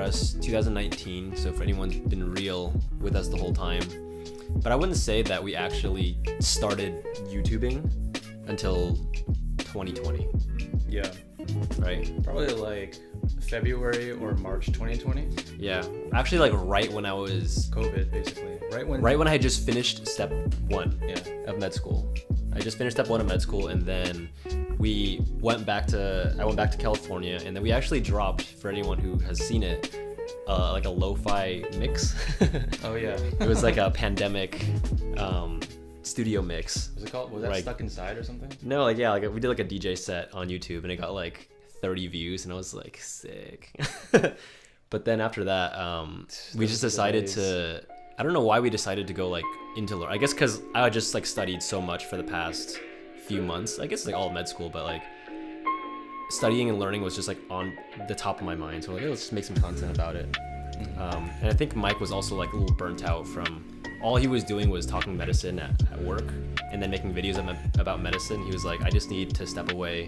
us 2019, so for anyone's been real with us the whole time. But I wouldn't say that we actually started YouTubing until 2020. Yeah. Right? Probably like February or March 2020. Yeah. Actually, like right when I was... COVID, basically. Right when I had just finished step 1 of med school. I just finished step 1 of med school, and then I went back to California, and then we actually dropped, for anyone who has seen it, like a lo-fi mix. Oh yeah. It was like a pandemic studio mix. Was it called? Was that Stuck Inside or something? No, like we did like a DJ set on YouTube, and it got like 30 views, and I was like, sick. But then after that, we just decided to. I don't know why we decided to go like into. I guess because I just like studied so much for the past few months. I guess like all of med school, but like studying and learning was just like on the top of my mind. So like, let's just make some content about it. And I think Mike was also like a little burnt out from all he was doing was talking medicine at work and then making videos about medicine. He was like, I just need to step away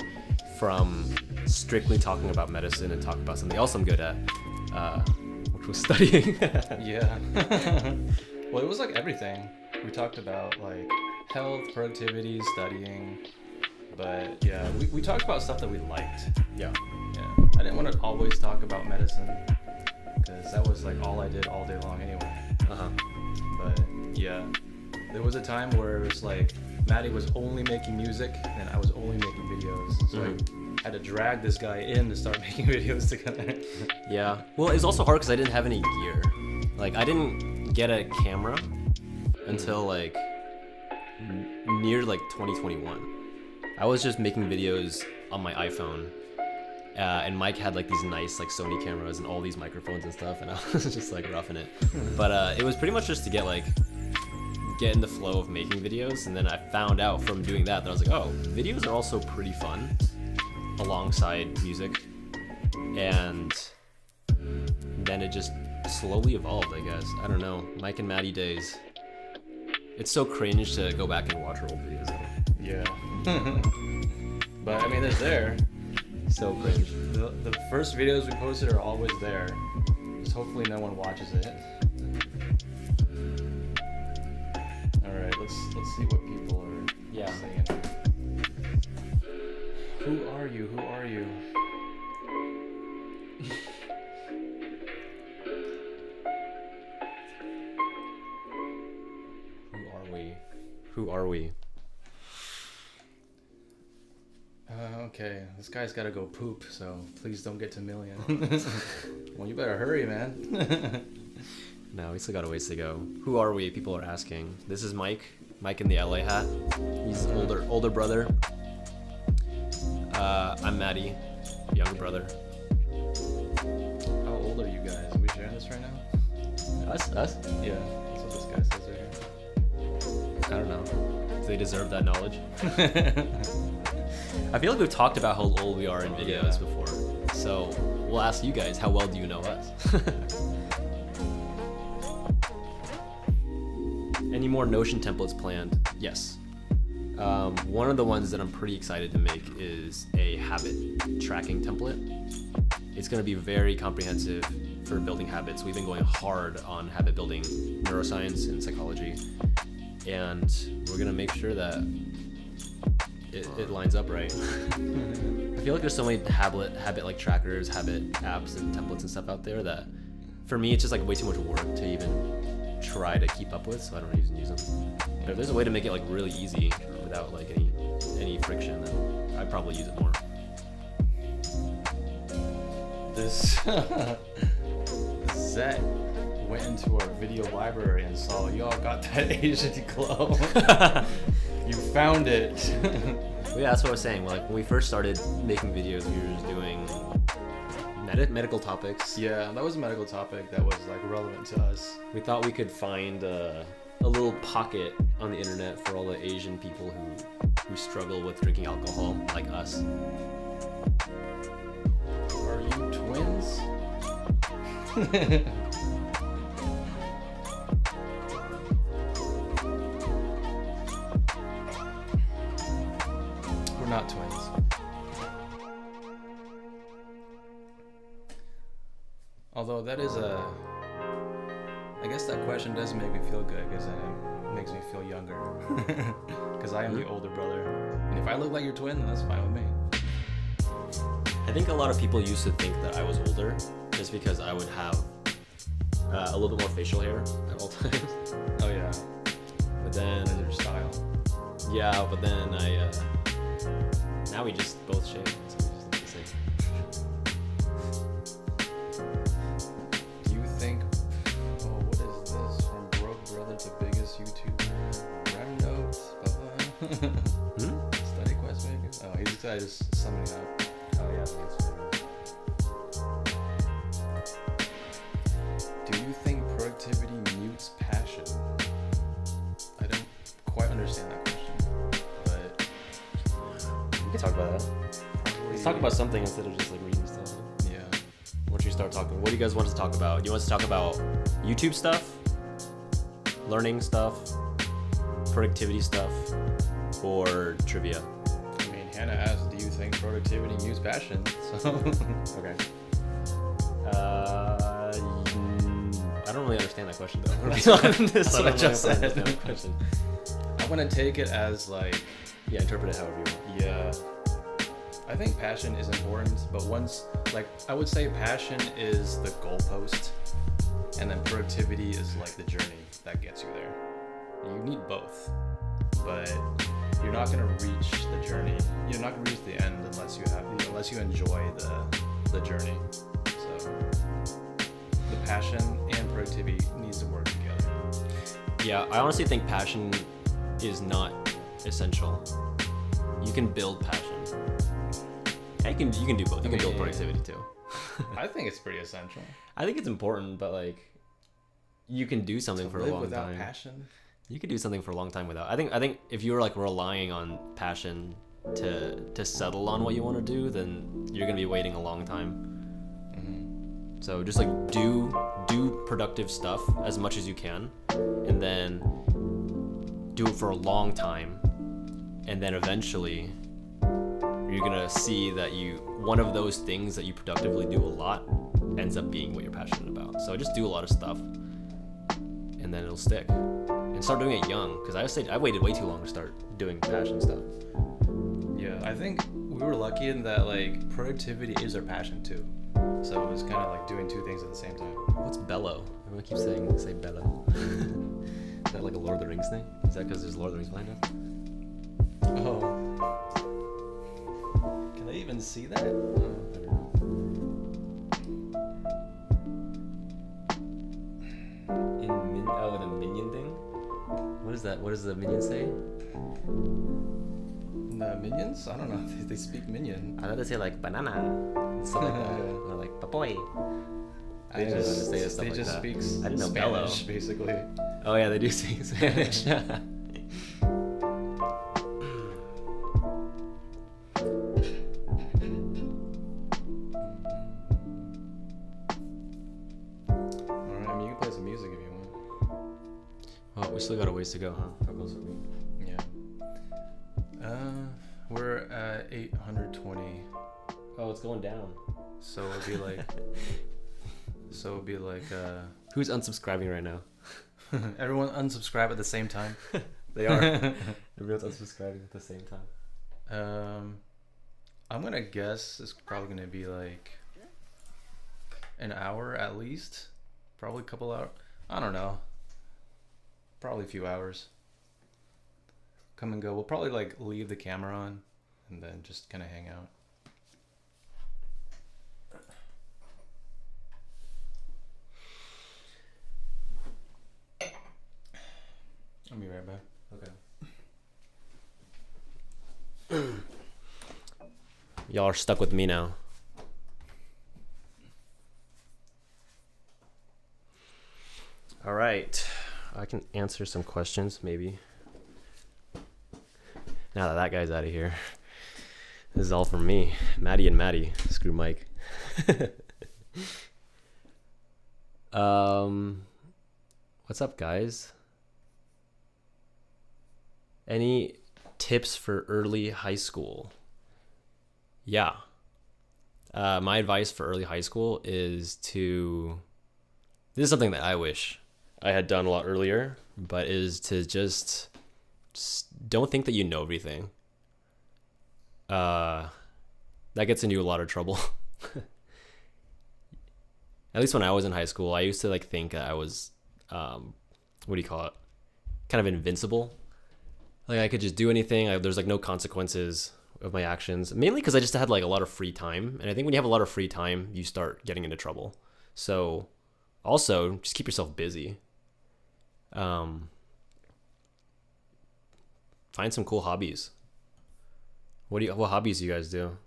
from strictly talking about medicine and talk about something else I'm good at, which was studying. Yeah. Well, it was like everything. We talked about like health, productivity, studying. But yeah, we talked about stuff that we liked. Yeah. I didn't want to always talk about medicine because that was like all I did all day long anyway. But yeah, there was a time where it was like Matty was only making music and I was only making videos. So I had to drag this guy in to start making videos together. Yeah. Well, it was also hard because I didn't have any gear. Like I didn't get a camera until like near like 2021. I was just making videos on my iPhone, and Mike had like these nice like Sony cameras and all these microphones and stuff, and I was just like roughing it. But it was pretty much just to get in the flow of making videos, and then I found out from doing that I was like, oh, videos are also pretty fun alongside music, and then it just slowly evolved, I guess. I don't know, Mike and Matty days. It's so cringe to go back and watch our old videos though. Yeah. But I mean, they're there. So cringe. The first videos we posted are always there. Just hopefully no one watches it. All right, let's see what people are saying. Who are you? Who are you? Who are we? Okay, this guy's gotta go poop, so please don't get to million. Well, you better hurry, man. No, we still got a ways to go. Who are we? People are asking. This is Mike in the LA hat. He's older brother. I'm Matty, younger brother. How old are you guys? Are we sharing this right now? Us? Yeah, that's what this guy says right here. I don't know. Do they deserve that knowledge? I feel like we've talked about how old we are in videos before. So we'll ask you guys, how well do you know us? Any more Notion templates planned? Yes. One of the ones that I'm pretty excited to make is a habit tracking template. It's going to be very comprehensive for building habits. We've been going hard on habit building, neuroscience and psychology. And we're going to make sure that it lines up right. I feel like there's so many habit like trackers, habit apps and templates and stuff out there that for me it's just like way too much work to even try to keep up with, so I don't even use them. But if there's a way to make it like really easy without like any friction, then I'd probably use it more. This Zach went into our video library and saw y'all got that Asian glow. You found it. Well, yeah, that's what I was saying. Like when we first started making videos, we were just doing medical topics. Yeah, that was a medical topic that was like relevant to us. We thought we could find a little pocket on the internet for all the Asian people who struggle with drinking alcohol, like us. Are you twins? We're not twins. Although that is I guess that question does make me feel good because it makes me feel younger. Because I am the older brother. And if I look like your twin, then that's fine with me. I think a lot of people used to think that I was older just because I would have a little bit more facial hair at all times. Oh yeah. But then That's your style. yeah, but then now we just both shave, so we just look the same. Do you think, what is this? From broke brother to biggest YouTuber, rem notes, study quest maybe? Oh, he's just summing up. Oh yeah, that's Do you think productivity mutes passion? I don't quite understand that question, but we can talk about that. Let's talk about something instead of just like reading stuff. yeah. Once you start talking, what do you guys want to talk about? Do you want us to talk about YouTube stuff, learning stuff, productivity stuff, or trivia? I mean, Hannah asked, do you think productivity mutes passion? So Okay. I don't really understand that question though. That's what I just said. Understand that question. I want to take it as like, Yeah, interpret it however you want. yeah, I think passion is important, but once, like, I would say passion is the goalpost, and then productivity is like the journey that gets you there. You need both, but you're not gonna reach the journey. You're not gonna reach the end unless you enjoy the journey. So the passion and productivity needs to work together. Yeah, I honestly think passion is not essential. You can build passion. Yeah, you can do both. You can build productivity too. I think it's pretty essential. I think it's important, but like, you can do something for a long without time. passion. You could do something for a long time without. I think if you're like relying on passion to settle on what you want to do, then you're gonna be waiting a long time. So just like do productive stuff as much as you can, and then do it for a long time, and then eventually you're gonna see that one of those things that you productively do a lot ends up being what you're passionate about. So just do a lot of stuff, and then it'll stick. And start doing it young, because I waited way too long to start doing passion stuff. Yeah, I think we were lucky in that like productivity is our passion too. So it was kind of like doing two things at the same time. What's bellow? Everyone keeps say bellow. Is that like a Lord of the Rings thing? Is that because there's Lord of the Rings behind us? Oh. Can they even see that? I don't know. The minion thing? What is that? What does the minion say? The minions? I don't know. They speak minion. I thought they say like banana and stuff like that. Or like papoy. They just that. speak I didn't know Spanish, bellow. basically. Oh yeah, they do speak Spanish. Alright, I mean, you can play some music if you want. Oh, we still got a ways to go, huh? How close are we? Yeah. We're at 820. Oh, it's going down. So it'd be like... Who's unsubscribing right now? everyone unsubscribe at the same time. They are. Everyone's unsubscribing at the same time. I'm gonna guess it's probably gonna be like an hour at least. Probably a couple hours. I don't know. Probably a few hours. Come and go. We'll probably like leave the camera on and then just kind of hang out. I'll be right back. Okay. Y'all are stuck with me now. All right. I can answer some questions, maybe. Now that guy's out of here. This is all from me. Matty and Matty. Screw Mike. What's up, guys? Any tips for early high school? Yeah. My advice for early high school is to, this is something that I wish I had done a lot earlier, but is to just don't think that you know everything. That gets into a lot of trouble. At least when I was in high school, I used to like think I was, what do you call it? Kind of invincible. Like I could just do anything. There's like no consequences of my actions. Mainly because I just had like a lot of free time. And I think when you have a lot of free time, you start getting into trouble. So also just keep yourself busy. Find some cool hobbies. What hobbies do you guys do?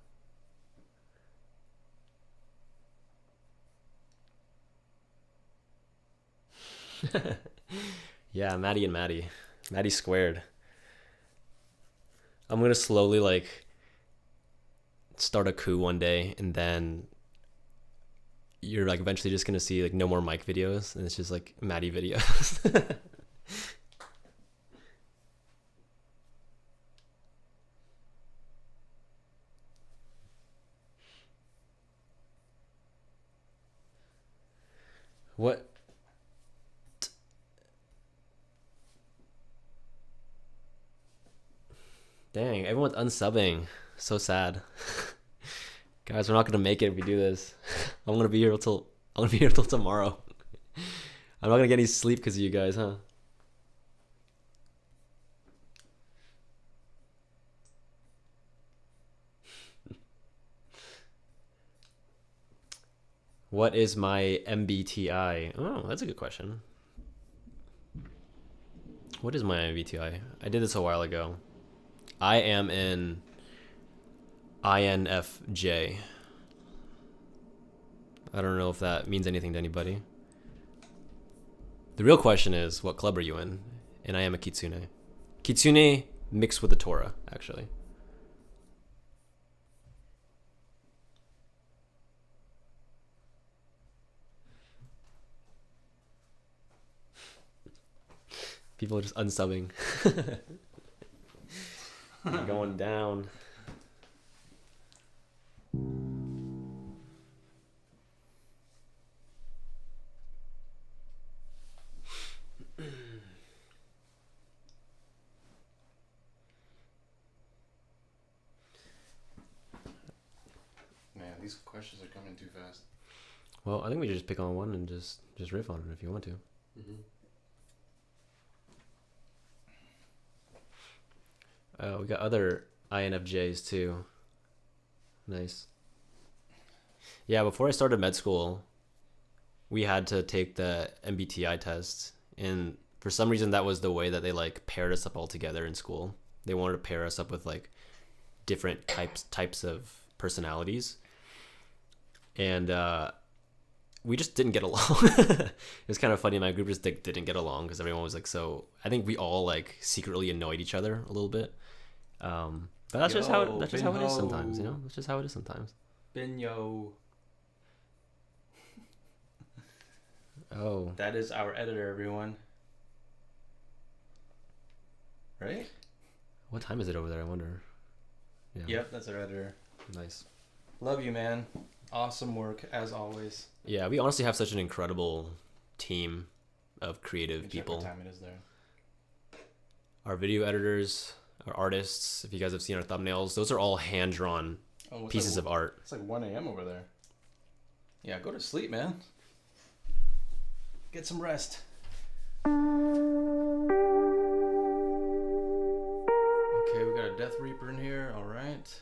Yeah, Matty and Matty. Matty squared. I'm gonna slowly like start a coup one day, and then you're like eventually just gonna see like no more Mike videos, and it's just like Matty videos. What? Dang, everyone's unsubbing. So sad. Guys, we're not gonna make it if we do this. I'm gonna be here till tomorrow. I'm not gonna get any sleep because of you guys, huh? What is my MBTI? Oh, that's a good question. What is my MBTI? I did this a while ago. I am an INFJ. I don't know if that means anything to anybody. The real question is, what club are you in? And I am a Kitsune. Kitsune mixed with the Torah, actually. People are just unsubbing. Going down. Man, these questions are coming too fast. Well, I think we should just pick on one and just riff on it if you want to. Mm-hmm. We got other INFJs too. Nice. Yeah, before I started med school, we had to take the MBTI test, and for some reason that was the way that they like paired us up all together in school. They wanted to pair us up with like different types of personalities, and we just didn't get along. It was kind of funny. My group just didn't get along because everyone was like so. I think we all like secretly annoyed each other a little bit. But that's just how it is sometimes, you know. That's just how it is sometimes. Binyo. Oh. That is our editor, everyone. Right? What time is it over there? I wonder. Yeah. Yep, that's our editor. Nice. Love you, man. Awesome work as always. Yeah, we honestly have such an incredible team of creative people. Check what time it is there. Our video editors, our artists, if you guys have seen our thumbnails, those are all hand-drawn pieces of art. It's like 1 a.m. over there. Yeah, go to sleep, man. Get some rest. Okay, we got a Death Reaper in here. All right.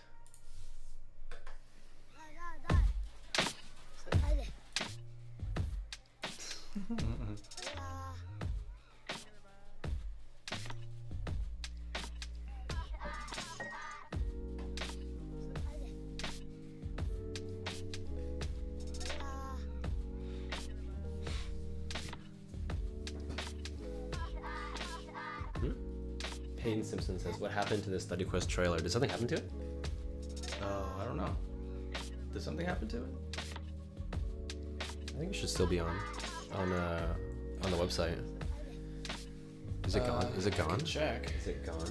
Peyton Simpson says, "What happened to the Study Quest trailer? Did something happen to it?" I don't know. Did something happen to it? I think it should still be on the website. Is it gone? Is it gone? Check. Is it gone?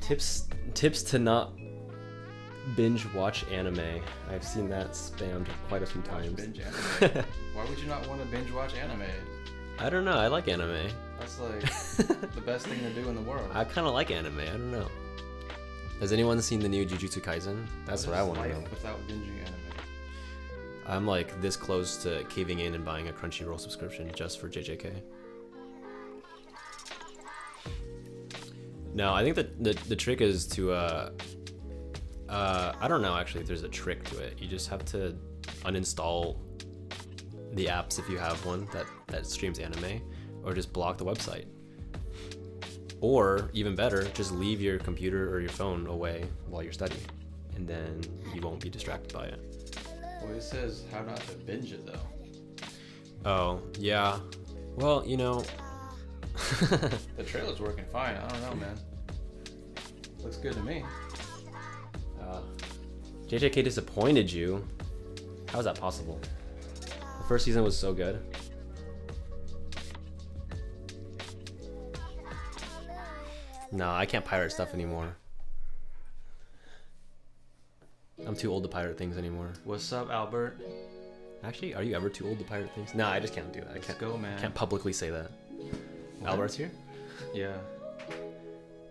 Tips to not binge watch anime. I've seen that spammed quite a few times. Binge anime. Why would you not want to binge watch anime? I don't know. I like anime. That's like the best thing to do in the world. I kind of like anime. I don't know. Has anyone seen the new Jujutsu Kaisen? That's what I want to know. Without binging anime. I'm like this close to caving in and buying a Crunchyroll subscription just for JJK. No, I think that the trick is to I don't know actually if there's a trick to it. You just have to uninstall the apps if you have one that streams anime, or just block the website. Or even better, just leave your computer or your phone away while you're studying, and then you won't be distracted by it. Well, it says how not to binge it though. Oh, yeah. Well, you know. The trailer's working fine. I don't know, man. Looks good to me. JJK disappointed you? How is that possible? The first season was so good. No, I can't pirate stuff anymore. I'm too old to pirate things anymore. What's up, Albert? Actually, are you ever too old to pirate things? No, I just can't do that. Let's go, man. I can't publicly say that. What? Albert's here? Yeah.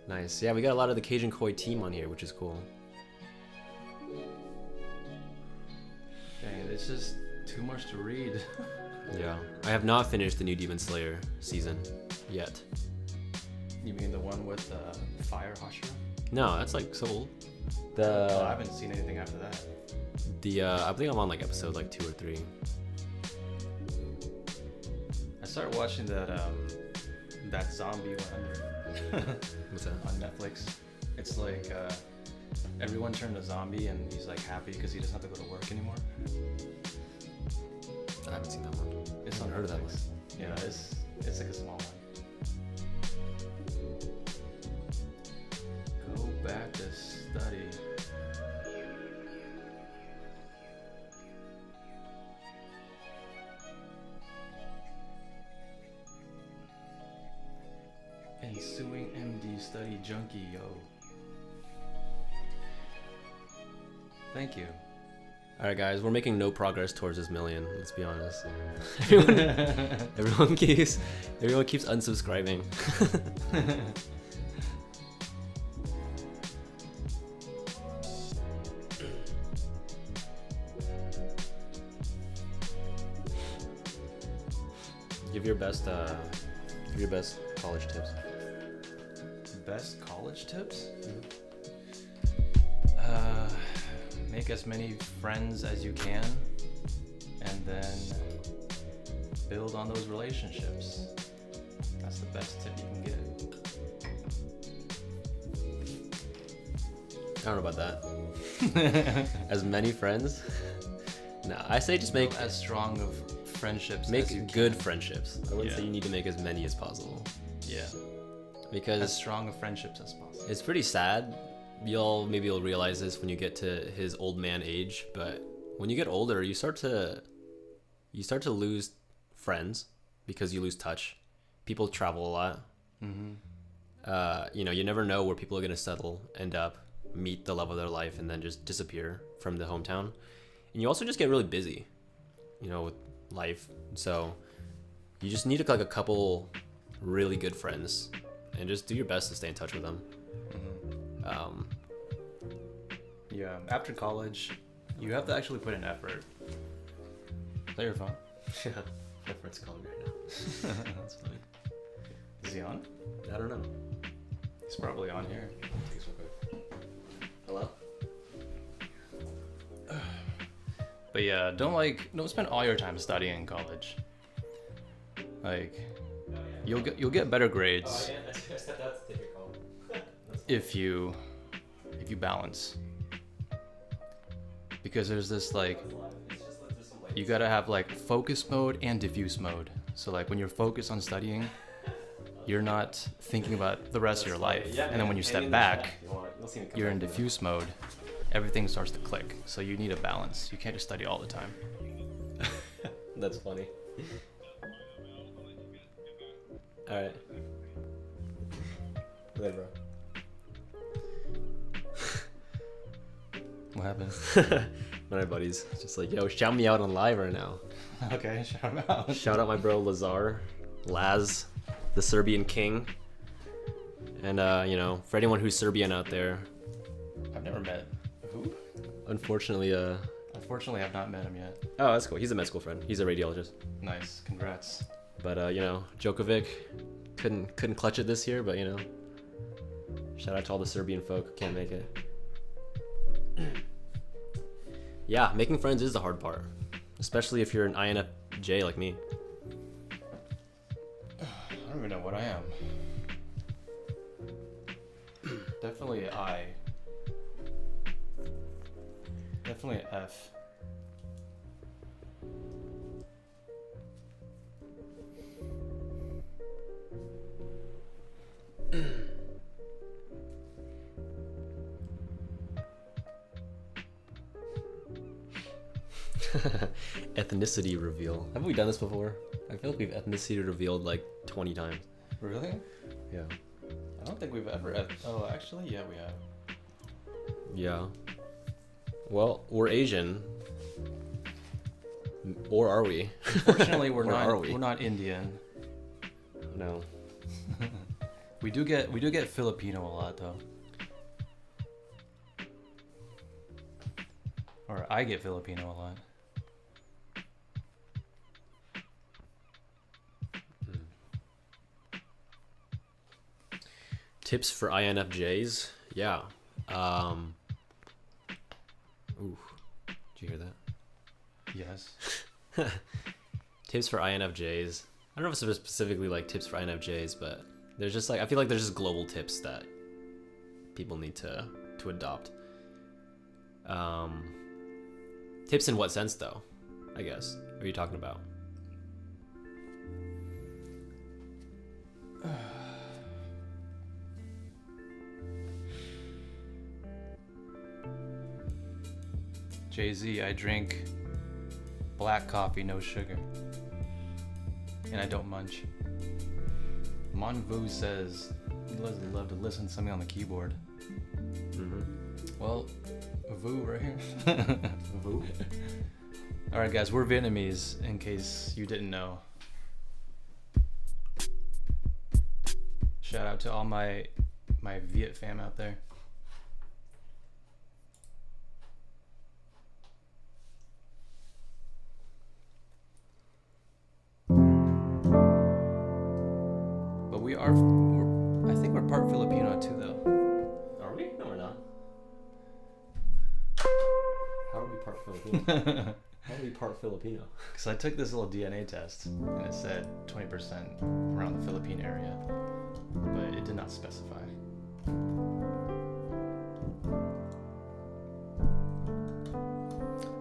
Nice. Yeah, we got a lot of the Cajun Koi team on here, which is cool. Dang, it's just too much to read. Yeah. I have not finished the new Demon Slayer season yet. You mean the one with Fire Hashira? No, that's like so old. Oh, I haven't seen anything after that. I think I'm on like episode like 2 or 3. I started watching that zombie one. What's that? On Netflix. It's like everyone turned a zombie and he's like happy because he doesn't have to go to work anymore. I haven't seen that one. It's I on haven't heard of that one. Yeah, it's like a small one. Go back to study. Ensuing MD study junkie, yo. Thank you. All right, guys, we're making no progress towards this million. Let's be honest. everyone keeps unsubscribing. Give your best college tips. Best college tips? Make as many friends as you can, and then build on those relationships. That's the best tip you can get. I don't know about that. As many friends? No, I say just make as strong of friendships as you make can. good friendships. I wouldn't Yeah. say you need to make as many as possible. Yeah. Because As strong of friendships as possible. it's pretty sad. Maybe you'll realize this when you get to his old man age, but when you get older, you start to lose friends because you lose touch. People travel a lot. Mm-hmm. You never know where people are gonna settle, end up, meet the love of their life, and then just disappear from the hometown. And you also just get really busy, with life. So you just need like a couple really good friends, and just do your best to stay in touch with them. Yeah, after college, you have to actually put in effort. Is that your phone? Yeah, my friend's calling right now. That's funny. Is he on? I don't know. He's probably on here. Take this real quick. Hello? But yeah, don't spend all your time studying in college. Like, you'll get better grades if you balance. Because there's this you gotta have focus mode and diffuse mode. So when you're focused on studying, you're not thinking about the rest of your life. And then when you step back, you're in diffuse mode. Everything starts to click. So you need a balance. You can't just study all the time. That's funny. All right. Later, bro. What happened? My buddies just like, yo, shout me out on live right now. Okay, shout him out. Shout out my bro Lazar, Laz, the Serbian king. And you know, for anyone who's Serbian out there, I've never met. Who? Unfortunately, I've not met him yet. oh, that's cool. He's a med school friend. He's a radiologist. Nice, congrats. But you know, Djokovic couldn't clutch it this year. But you know, shout out to all the Serbian folk who can't make it. Yeah, making friends is the hard part, especially if you're an INFJ like me. I don't even know what I am. Definitely I. Definitely an F. Ethnicity reveal. Haven't we done this before? I feel like we've ethnicity revealed like 20 times. Really? Yeah. I don't think we've ever. Oh, actually, yeah, we have. Yeah. Well, we're Asian. Or are we? Unfortunately, we're Or not. are we? We're not Indian. No. We do get Filipino a lot though. Or I get Filipino a lot. Tips for INFJs? Yeah. Ooh. Did you hear that? Yes. Tips for INFJs. I don't know if it's specifically like tips for INFJs, but there's just like, I feel like there's just global tips that people need to adopt. Tips in what sense though? I guess. What are you talking about? Jay-Z, I drink black coffee, no sugar. And I don't munch. Monvu says he does love to listen to something on the keyboard. Mm-hmm. Well, Vu right here. Vu? Alright guys, we're Vietnamese, in case you didn't know. Shout out to all my Viet fam out there. But I think we're part Filipino too though. Are we? No, we're not. How are we part Filipino? How are we part Filipino? Because I took this little DNA test and it said 20% around the Philippine area, but it did not specify.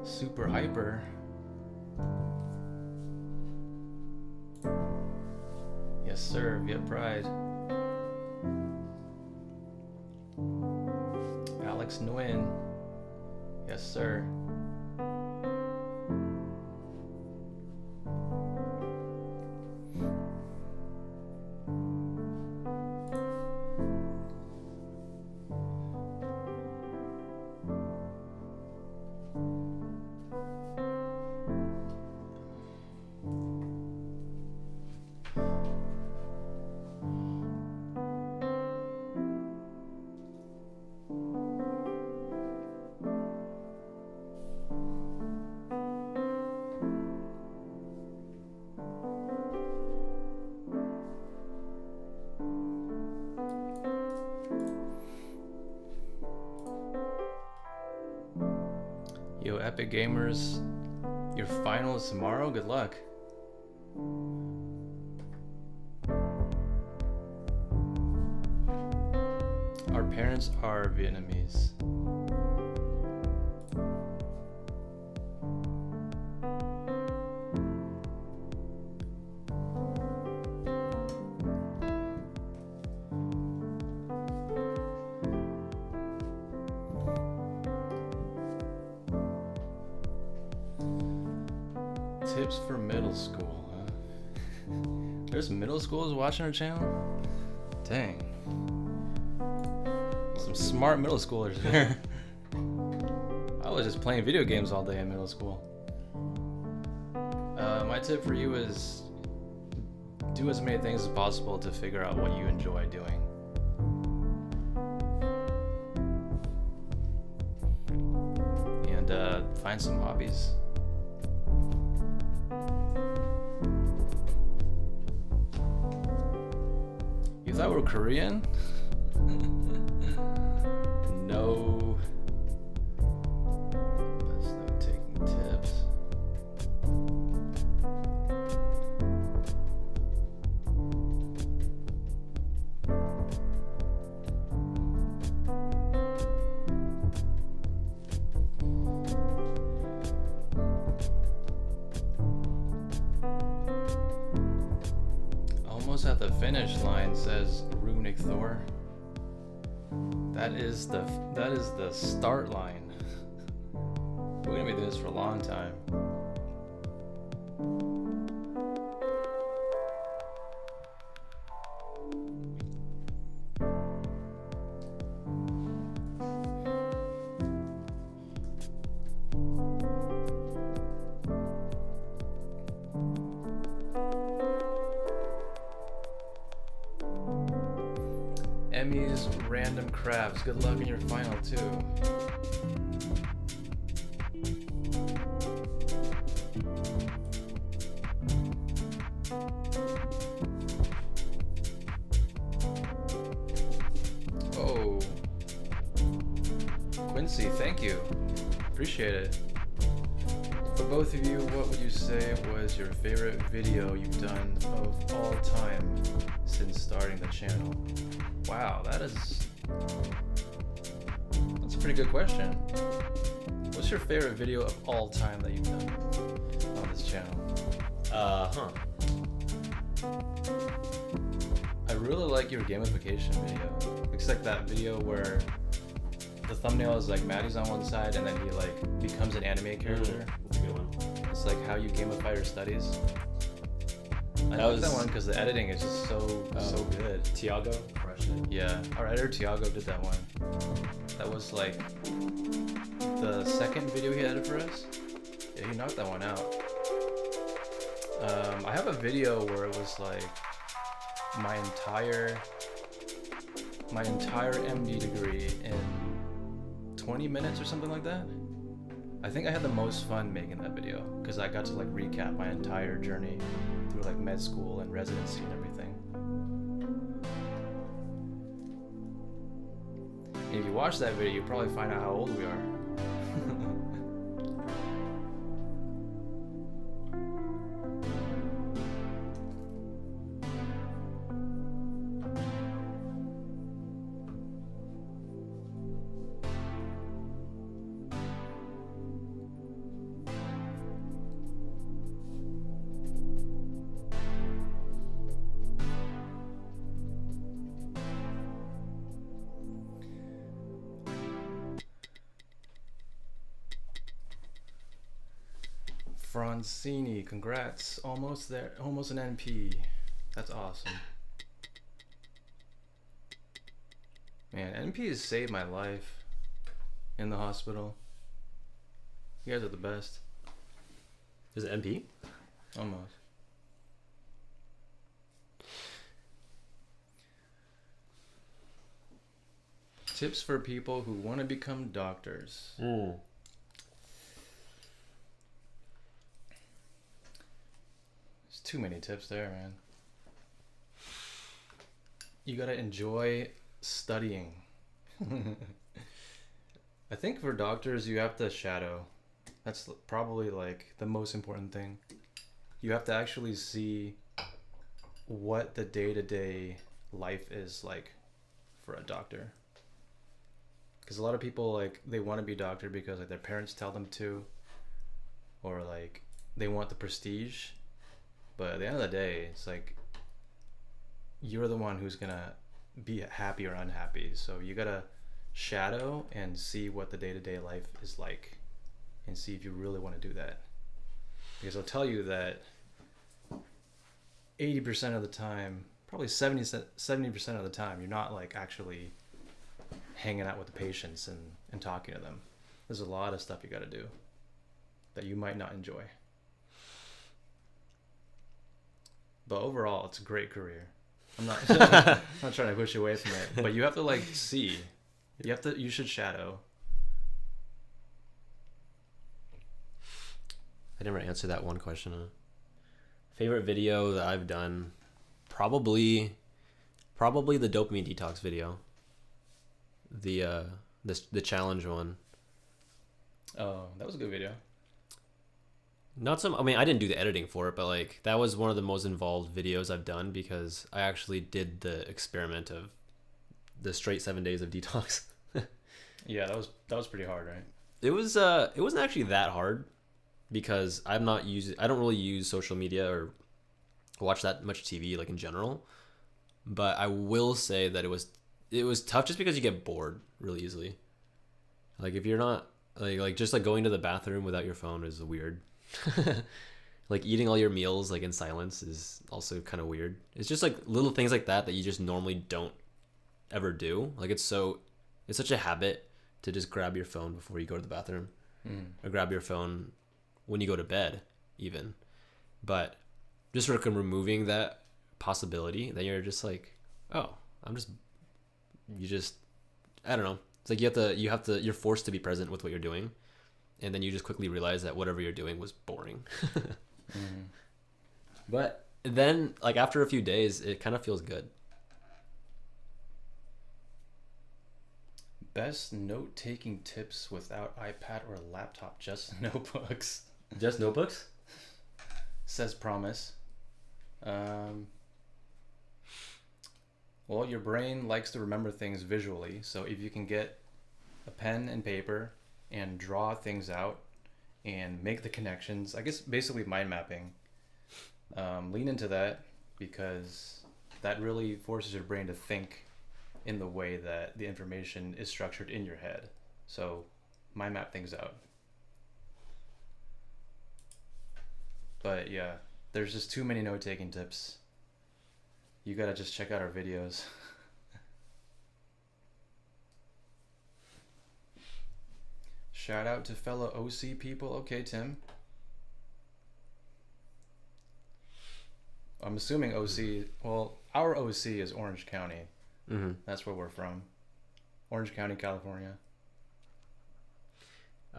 Super hyper. Yes, sir. Viet Pride. Alex Nguyen. Yes, sir. Yo, Epic Gamers, your final is tomorrow? Good luck. Our parents are Vietnamese. Tips for middle school, huh? There's middle schools watching our channel? Dang. Some smart middle schoolers there. was just playing video games all day in middle school. My tip for you is do as many things as possible to figure out what you enjoy doing. And find some hobbies. You thought we were Korean? No. That's no taking tips. Almost at the finish line, says Runic Thor. That is the start line. We're gonna be doing this for a long time. Emmy's Random Crabs. Good luck in your final too. Oh, Quincy, thank you. Appreciate it. For both of you, what would you say was your favorite video you've done of all time since starting the channel? Wow, that's a pretty good question. What's your favorite video of all time that you've done on this channel? I really like your gamification video. Looks like that video where the thumbnail is like Matty's on one side and then he like becomes an anime character. That's a good one. It's like how you gamify your studies. I like that one because the editing is just so good. Tiago crushed it. Yeah, our editor Tiago did that one. That was like the second video he edited for us. Yeah, he knocked that one out. I have a video where it was like my entire MD degree in 20 minutes or something like that. I think I had the most fun making that video because I got to like recap my entire journey through like med school and residency and everything. And if you watch that video, you probably find out how old we are. Francini, congrats. Almost there. Almost an NP. That's awesome. Man, NP has saved my life in the hospital. You guys are the best. Is it MP? Almost. Tips for people who want to become doctors. There's too many tips there, man. You gotta enjoy studying. I think for doctors, you have to shadow. That's probably like the most important thing. You have to actually see what the day-to-day life is like for a doctor. Because a lot of people, like, they want to be a doctor because like their parents tell them to, or like they want the prestige. But at the end of the day, it's like you're the one who's gonna be happy or unhappy. So you gotta shadow and see what the day-to-day life is like, and see if you really want to do that. Because I'll tell you that 80% of the time, probably 70% of the time, you're not like actually hanging out with the patients and talking to them. There's a lot of stuff you got to do that you might not enjoy. But overall, it's a great career. I'm not I'm not trying to push you away from it, but you have to like see. You should shadow. I never answered that one question. Favorite video that I've done, probably the dopamine detox video. The challenge one. Oh, that was a good video. I mean, I didn't do the editing for it, but like that was one of the most involved videos I've done because I actually did the experiment of the straight 7 days of detox. Yeah, that was pretty hard, right? It wasn't actually that hard because I don't really use social media or watch that much TV like in general. But I will say that it was tough just because you get bored really easily. Like if you're not like just like going to the bathroom without your phone is weird. Like eating all your meals like in silence is also kind of weird. It's just like little things like that you just normally don't ever do. Like it's such a habit to just grab your phone before you go to the bathroom or grab your phone when you go to bed even. But just sort of removing that possibility, then you're just like, oh, I don't know. It's like you're forced to be present with what you're doing. And then you just quickly realize that whatever you're doing was boring. But then like after a few days, it kind of feels good. Best note-taking tips without iPad or laptop, just notebooks. Just notebooks? Says Promise. Well, your brain likes to remember things visually, so if you can get a pen and paper and draw things out and make the connections, I guess basically mind mapping, lean into that because that really forces your brain to think in the way that the information is structured in your head. So mind map things out. But yeah, there's just too many note-taking tips. You gotta just check out our videos. Shout out to fellow OC people. Okay, Tim. I'm assuming OC, well, our OC is Orange County. Mm-hmm. That's where we're from. Orange County, California.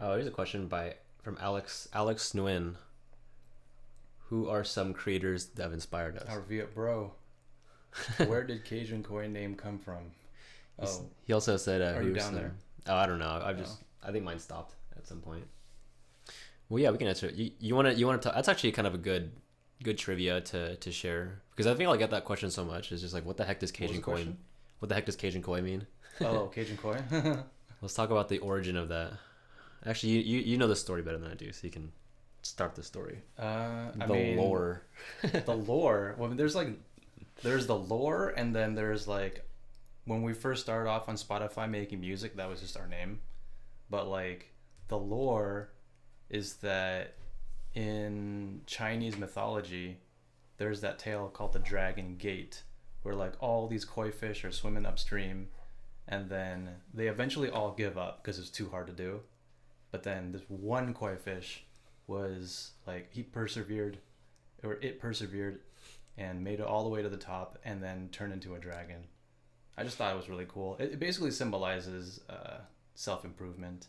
Oh, here's a question from Alex Nguyen. Who are some creators that have inspired us? Our Viet bro. Where did Cajun Koi name come from? Oh, he also said, are you down there? Oh, I don't know. I think mine stopped at some point. Well, yeah, we can answer it. You want to? That's actually kind of a good trivia to share because I think I'll get that question so much. It's just like, what the heck does Cajun Koi? What the heck does Cajun Koi mean? Oh, Cajun Koi. Let's talk about the origin of that. Actually, you know the story better than I do, so you can start the story. Lore. The lore. Well, there's the lore, and then there's like when we first started off on Spotify making music, that was just our name. But like the lore is that in Chinese mythology, there's that tale called the Dragon Gate, where like all these koi fish are swimming upstream, and then they eventually all give up because it's too hard to do. But then this one koi fish was like it persevered and made it all the way to the top and then turned into a dragon. I just thought it was really cool. It basically symbolizes self-improvement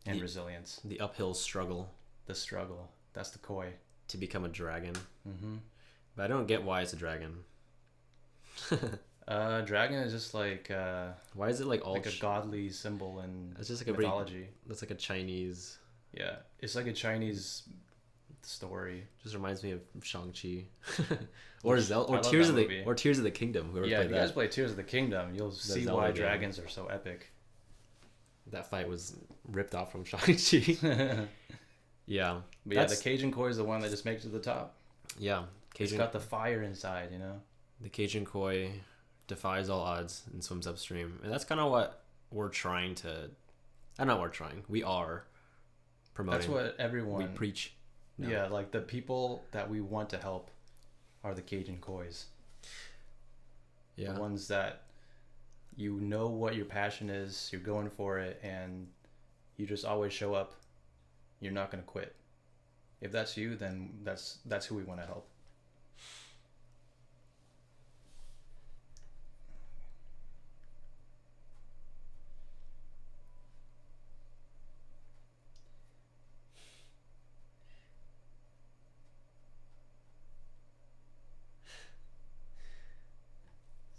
and resilience. The uphill struggle. The struggle. That's the koi. To become a dragon. Mm-hmm. But I don't get why it's a dragon. Dragon is just like why is it like all like a godly symbol in it's just like mythology? That's like a Chinese. Yeah, it's like a Chinese story. Just reminds me of Shang-Chi, or Zelda, or Tears of the Kingdom. Whoever yeah, played if you that. guys play Tears of the Kingdom, you'll see Zelda why game. dragons are so epic. That fight was ripped off from Shang-Chi. Yeah, but yeah, the Cajun Koi is the one that just makes it to the top. Yeah, It's got the fire inside, you know. The Cajun Koi defies all odds and swims upstream, and that's kind of what we're trying to. We are promoting. That's what everyone. We preach. No. Yeah, like the people that we want to help are the Cajun Kois. Yeah. The ones that you know what your passion is, you're going for it, and you just always show up. You're not going to quit. If that's you, then that's who we want to help.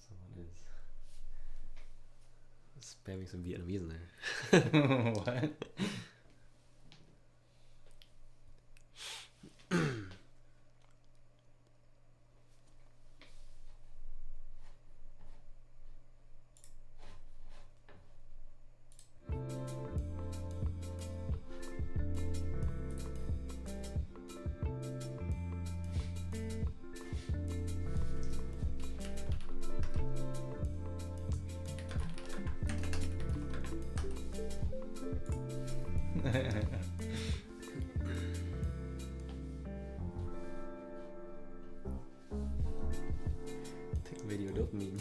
Someone is spamming some Vietnamese in there. What? Thích video dopamine.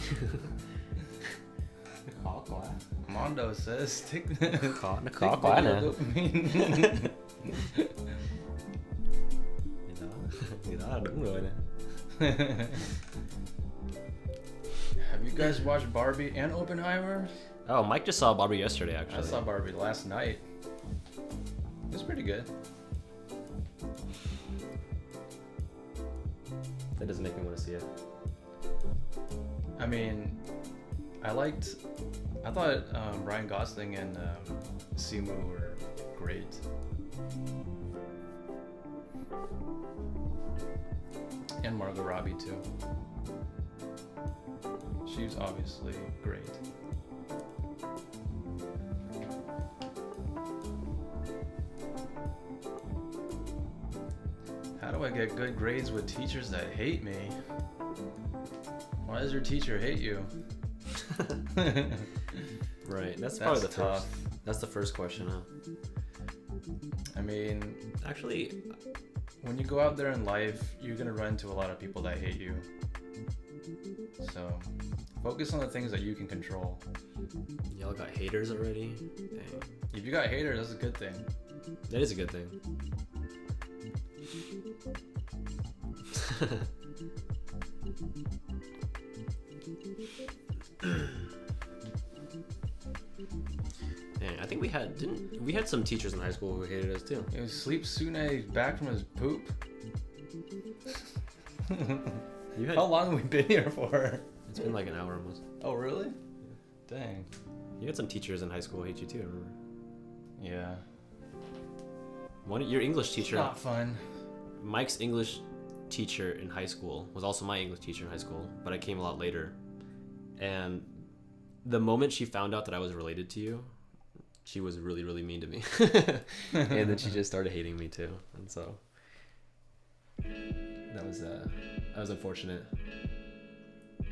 Khó quá. Mondo says take Nó khó quá nè. Thì đó là đúng rồi nè. Have you guys watched Barbie and Oppenheimer? Oh, Mike just saw Barbie yesterday, actually. I saw Barbie last night. It's pretty good. That doesn't make me want to see it. I mean, I thought Ryan Gosling and Simu were great. And Margot Robbie too. She's obviously great. How do I get good grades with teachers that hate me? Why does your teacher hate you? Right, that's probably the tough. first. That's the first question, huh? I mean, Actually, when you go out there in life, you're gonna run into a lot of people that hate you. So, focus on the things that you can control. y'all got haters already? Dang. If you got haters, that's a good thing. That is a good thing. Dang, I think we had some teachers in high school who hated us too. It was Sleep Sune back from his poop. You had, How long have we been here for? it's been like an hour almost. Oh, really? Dang. You had some teachers in high school who hate you too, remember? Yeah. Your English teacher, Not fun. Mike's English teacher in high school was also my English teacher in high school, but I came a lot later. And the moment she found out that I was related to you, she was really, really mean to me. And then she just started hating me too. And so that was unfortunate.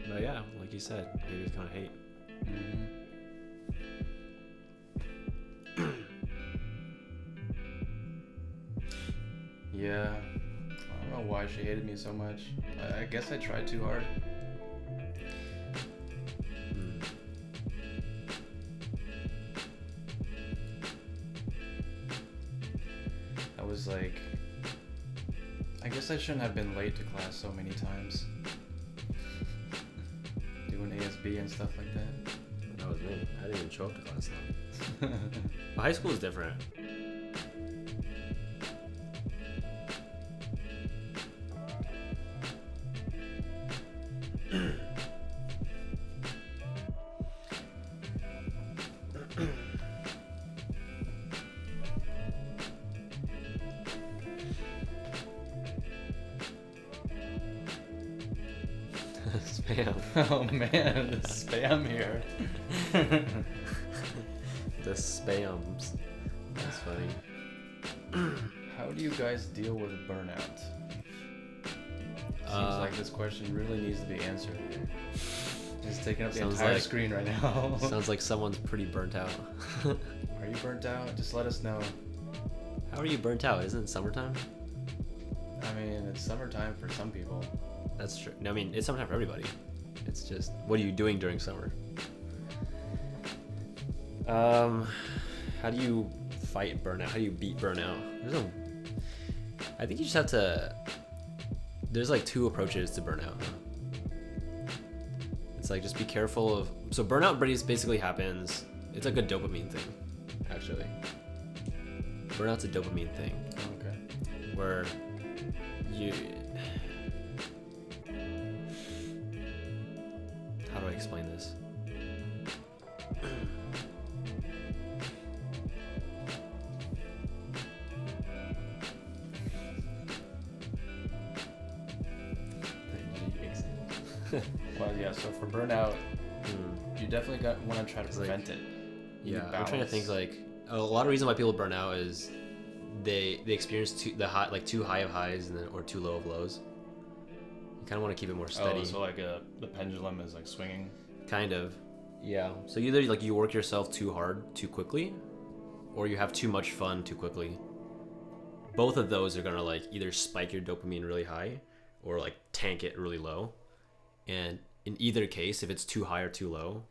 But yeah, like you said, haters kind of hate. Mm-hmm. Yeah. I don't know why she hated me so much. I guess I tried too hard. I was like, I guess I shouldn't have been late to class so many times. Doing ASB and stuff like that. That was me. I didn't even show up to class though. But high school is different. Spam. Oh man, the spam here. The spams. That's funny. How do you guys deal with burnout? Seems like this question really needs to be answered. It's taking up the entire screen right now. Sounds like someone's pretty burnt out. Are you burnt out? Just let us know. How are you burnt out? Isn't it summertime? I mean, it's summertime for some people. That's true. No, I mean, it's summertime for everybody. It's just, what are you doing during summer? How do you fight burnout? How do you beat burnout? I think you just have to. There's like two approaches to burnout. It's like just be careful of. So burnout basically happens. It's like a dopamine thing, actually. Burnout's a dopamine thing. Okay. Where you. How do I explain this? Well, yeah. So for burnout, you definitely want to try to prevent it. Yeah, I'm trying to think. Like a lot of reason why people burn out is they experience too high of highs or too low of lows. You kind of want to keep it more steady. Oh, so like the pendulum is like swinging. Kind of. Yeah. So either like you work yourself too hard too quickly, or you have too much fun too quickly. Both of those are gonna like either spike your dopamine really high, or like tank it really low. And in either case, if it's too high or too low,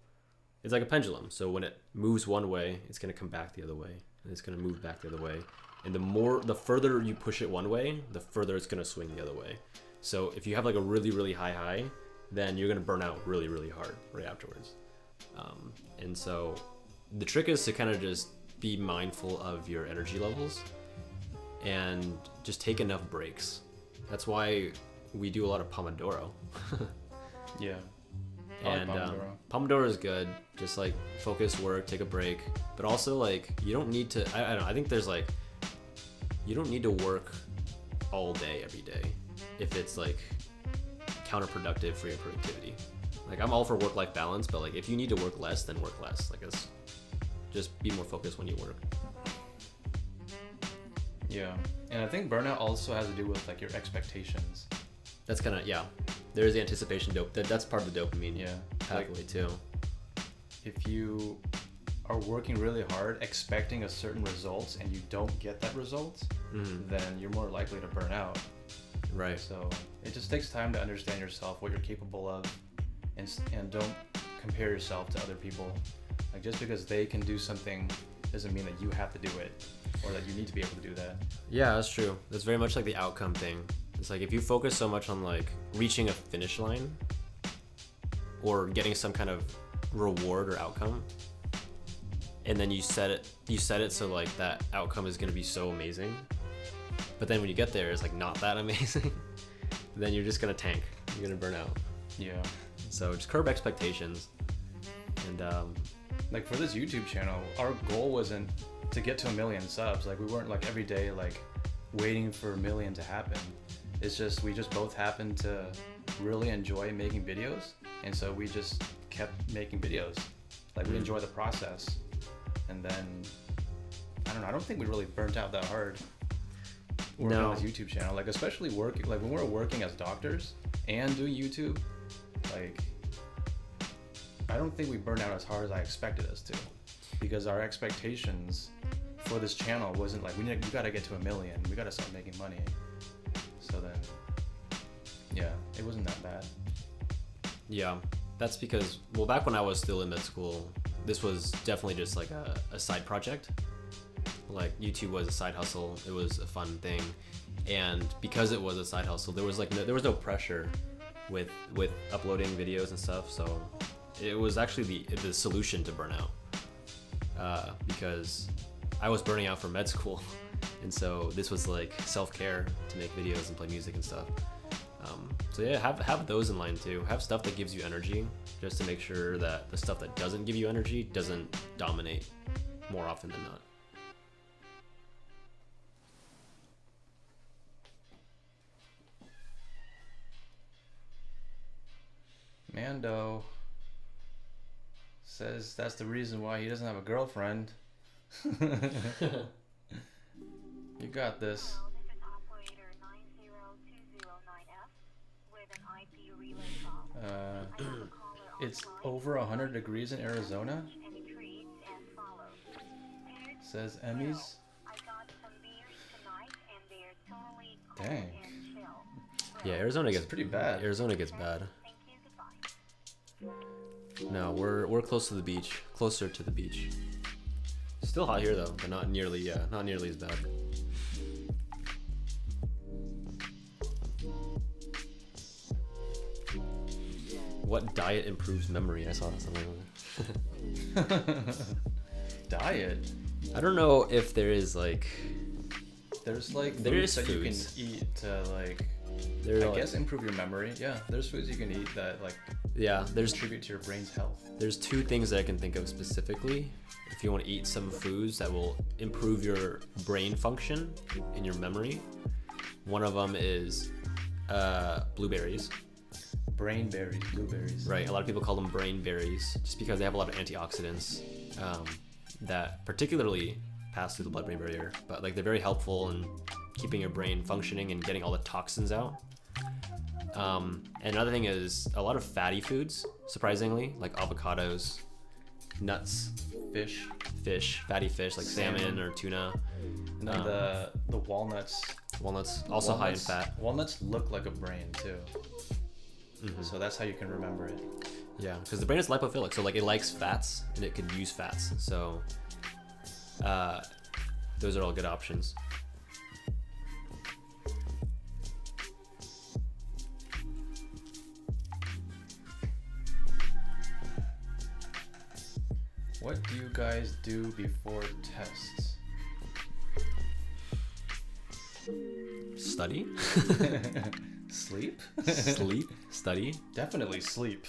it's like a pendulum. So when it moves one way, it's going to come back the other way, and it's going to move back the other way. And the further you push it one way, the further it's going to swing the other way. So if you have like a really, really high, then you're going to burn out really, really hard right afterwards. And so the trick is to kind of just be mindful of your energy levels and just take enough breaks. That's why we do a lot of Pomodoro. Yeah. And Pomodoro is good. Just like focus, work, take a break. But also like you don't need to. I don't know. I think there's like you don't need to work all day every day if it's like counterproductive for your productivity. Like I'm all for work-life balance, but like if you need to work less, then work less. Like it's just be more focused when you work. Yeah, and I think burnout also has to do with like your expectations. That's kind of There's the anticipation that's part of the dopamine pathway too. If you are working really hard expecting a certain result and you don't get that result, then you're more likely to burn out. Right. So it just takes time to understand yourself, what you're capable of, and don't compare yourself to other people. Like just because they can do something doesn't mean that you have to do it or that you need to be able to do that. Yeah, that's true. That's very much like the outcome thing. It's like if you focus so much on like reaching a finish line or getting some kind of reward or outcome, and then you set it so like that outcome is going to be so amazing, but then when you get there it's like not that amazing, then you're just going to tank. You're going to burn out. Yeah. So just curb expectations. And like for this YouTube channel, our goal wasn't to get to 1 million subs. Like we weren't like every day like waiting for 1 million to happen. It's just we just both happened to really enjoy making videos, and so we just kept making videos. Like we enjoy the process, and then I don't know. I don't think we really burnt out that hard working on this YouTube channel. Like especially working, like when we were working as doctors and doing YouTube, like I don't think we burned out as hard as I expected us to, because our expectations for this channel wasn't like we got to get to 1 million. We got to start making money. So then, yeah, it wasn't that bad. Yeah, that's because, well, back when I was still in med school, this was definitely just like a side project. Like YouTube was a side hustle. It was a fun thing. And because it was a side hustle, there was no pressure with uploading videos and stuff. So it was actually the solution to burnout, because I was burning out from med school. And so this was like self-care to make videos and play music and stuff. So yeah, have those in line too. Have stuff that gives you energy, just to make sure that the stuff that doesn't give you energy doesn't dominate more often than not. Mando says that's the reason why he doesn't have a girlfriend. You got this. It's over 100 degrees in Arizona. Says Emmys. Dang. Yeah, Arizona gets pretty bad. Arizona gets bad. No, we're closer to the beach. Still hot here though, but not nearly as bad. What diet improves memory? I saw that somewhere. Diet? I don't know if there is like. There's like there foods is that foods. you can eat to like, I guess improve your memory. Yeah, there's foods you can eat that like there's contribute to your brain's health. There's two things that I can think of specifically. If you want to eat some foods that will improve your brain function and your memory, one of them is blueberries. Brain berries, blueberries. Right. A lot of people call them brain berries just because they have a lot of antioxidants that particularly pass through the blood-brain barrier. But like they're very helpful in keeping your brain functioning and getting all the toxins out. And another thing is a lot of fatty foods, surprisingly, like avocados, nuts, fatty fish like salmon or tuna. And then the walnuts. Walnuts also high in fat. Walnuts look like a brain too. Mm-hmm. So that's how you can remember it. Yeah, because the brain is lipophilic, so like it likes fats and it could use fats. So those are all good options. What do you guys do before tests? Study. Sleep? Sleep. Study. Definitely sleep.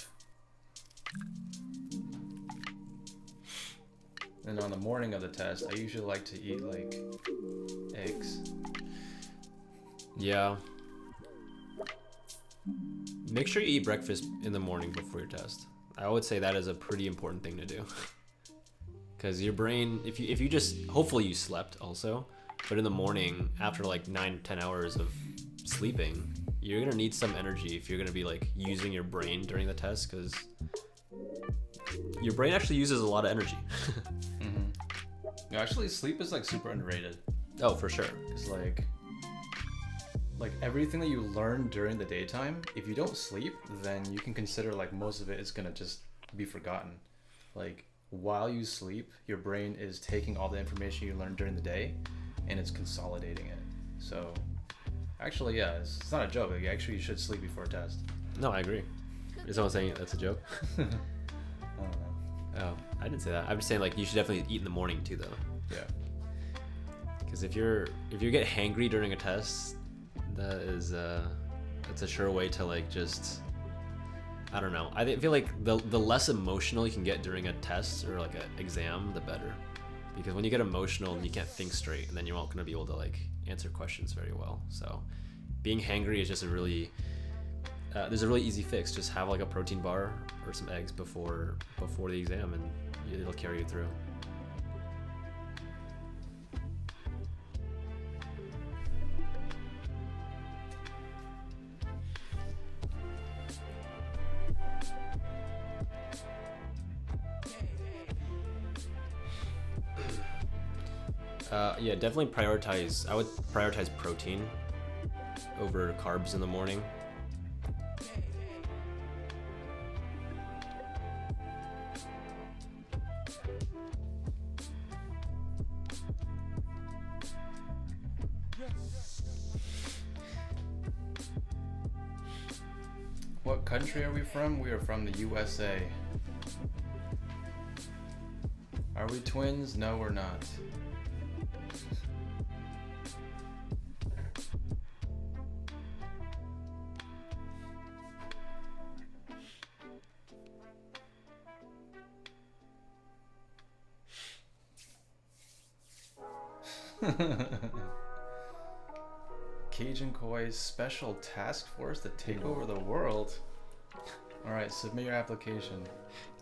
And on the morning of the test, I usually like to eat like eggs. Yeah. Make sure you eat breakfast in the morning before your test. I would say that is a pretty important thing to do. Because your brain, if you just, hopefully you slept also, but in the morning, after like 9-10 hours of sleeping, you're gonna need some energy if you're gonna be like using your brain during the test, because your brain actually uses a lot of energy. Mm-hmm. Actually, sleep is like super underrated. Oh, for sure. It's like everything that you learn during the daytime, if you don't sleep, then you can consider like most of it is gonna just be forgotten. Like while you sleep, your brain is taking all the information you learned during the day and it's consolidating it. So actually, yeah, it's not a joke. Like, actually, you should sleep before a test. No, I agree. Is someone saying that's a joke? I don't know. Oh, I didn't say that. I'm just saying like you should definitely eat in the morning too, though. Yeah. Because if you get hangry during a test, that is that's a sure way to like just, I don't know. I feel like the less emotional you can get during a test or like an exam, the better. Because when you get emotional, you can't think straight, and then you're not going to be able to like answer questions very well. So being hangry is just a really there's a really easy fix. Just have like a protein bar or some eggs before the exam, and it'll carry you through. Yeah, definitely prioritize. I would prioritize protein over carbs in the morning. What country are we from? We are from the USA. Are we twins? No, we're not. Cajun Koi's special task force to take over the world. All right, submit your application.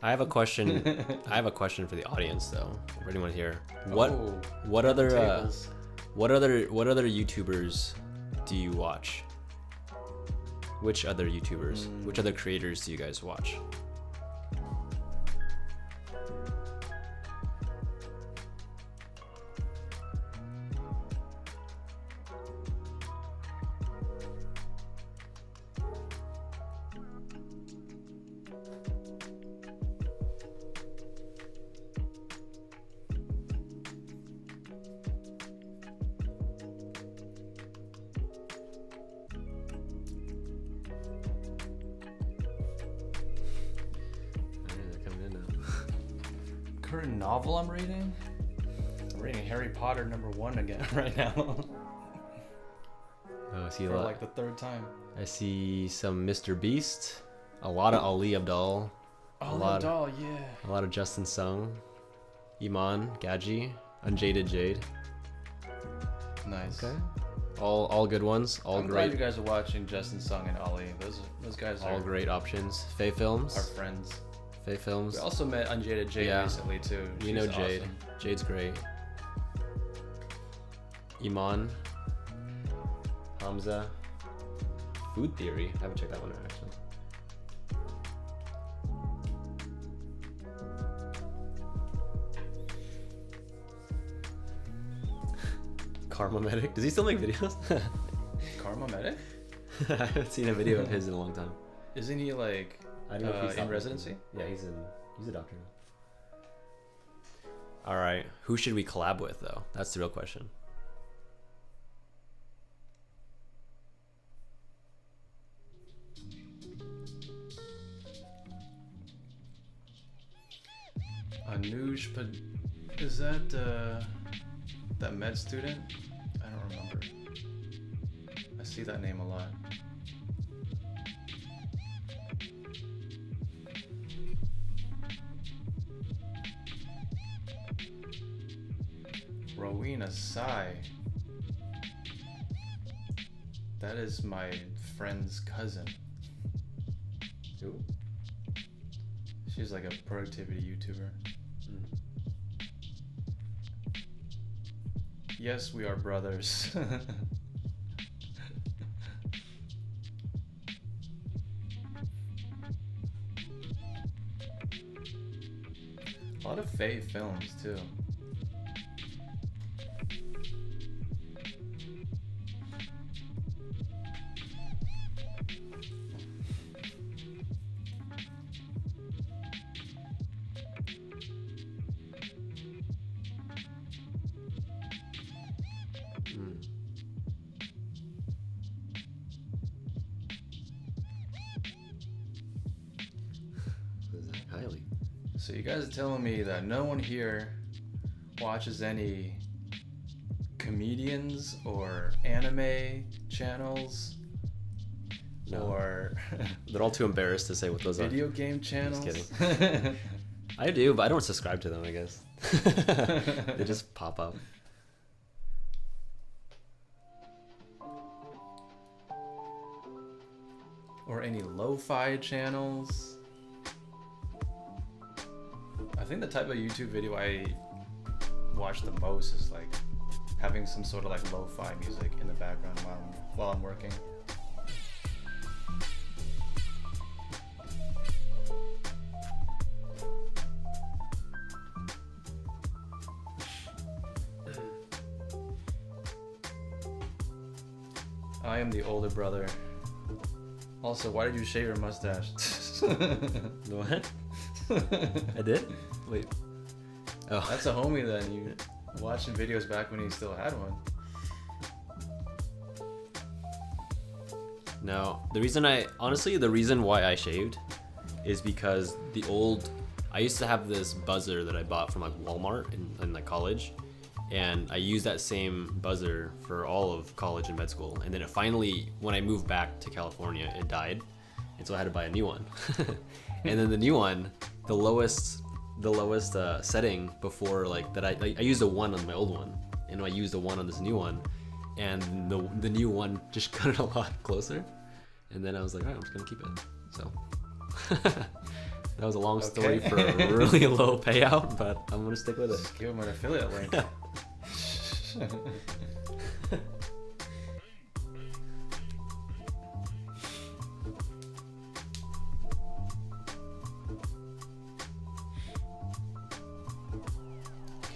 I have a question. I have a question for the audience, though. For anyone here, what tables. what other YouTubers do you watch? Which other YouTubers? Which other creators do you guys watch? Current novel I'm reading? I'm reading Harry Potter #1 again right now. Oh, I see For like the third time. I see some Mr. Beast, a lot of Ali Abdaal, Oh, a lot of Justin Sung, Iman, Gaji, Unjaded Jade. Nice. Okay. All good ones. All I'm great. glad you guys are watching Justin Sung and Ali. Those guys All are great options. Faye Films. our friends. Faye Films. We also met Unjaded Jade recently too. You know She's Jade. awesome. Jade's great. Iman. Hamza. Food Theory. I haven't checked that one out actually. Karma Medic. Does he still make videos? Karma Medic? I haven't seen a video of his in a long time. Isn't he like I don't know if he's in residency? Yeah, he's a doctor now. All right, who should we collab with though? That's the real question. Anuj, is that that med student? I don't remember. I see that name a lot. Rowena Sai. That is my friend's cousin. Who? She's like a productivity YouTuber. Yes, we are brothers. A lot of Faye films too. Highly. So you guys are telling me that no one here watches any comedians or anime channels? No. Or They're all too embarrassed to say what those video game channels? Just kidding. I do, but I don't subscribe to them, I guess. They just pop up. Or any lo-fi channels? I think the type of YouTube video I watch the most is like having some sort of like lo-fi music in the background while I'm working. I am the older brother. Also, why did you shave your mustache? What? I did? Wait. Oh. That's a homie then. You watching videos back when he still had one. No. The reason why I shaved is because I used to have this buzzer that I bought from like Walmart in like college. And I used that same buzzer for all of college and med school. And then it finally, when I moved back to California, it died. And so I had to buy a new one. And then the new one, the lowest setting before like that, I used a 1 on my old one. And I used a 1 on this new one. And the new one just got it a lot closer. And then I was like, all right, I'm just gonna keep it. So that was a long story for a really low payout, but I'm gonna stick with it. Just give him an affiliate link.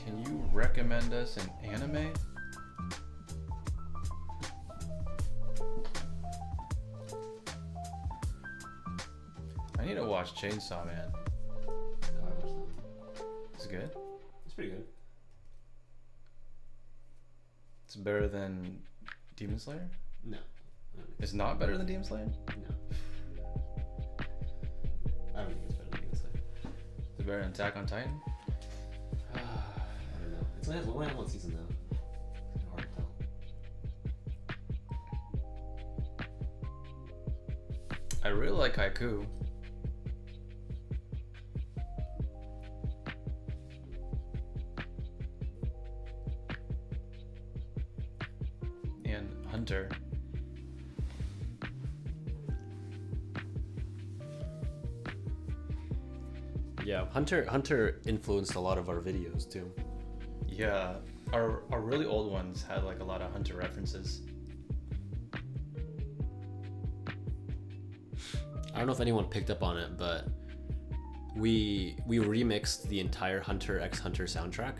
Can you recommend us an anime? I need to watch Chainsaw Man. It's good. It's pretty good. It's better than Demon Slayer? No. It's not better than Demon Slayer? No. I don't think it's better than Demon Slayer. Is it better than Attack on Titan? It's only has one season now. It's hard to tell. I really like Haiku. And Hunter. Yeah, Hunter influenced a lot of our videos too. Yeah, our really old ones had like a lot of Hunter references. I don't know if anyone picked up on it, but we remixed the entire Hunter x Hunter soundtrack.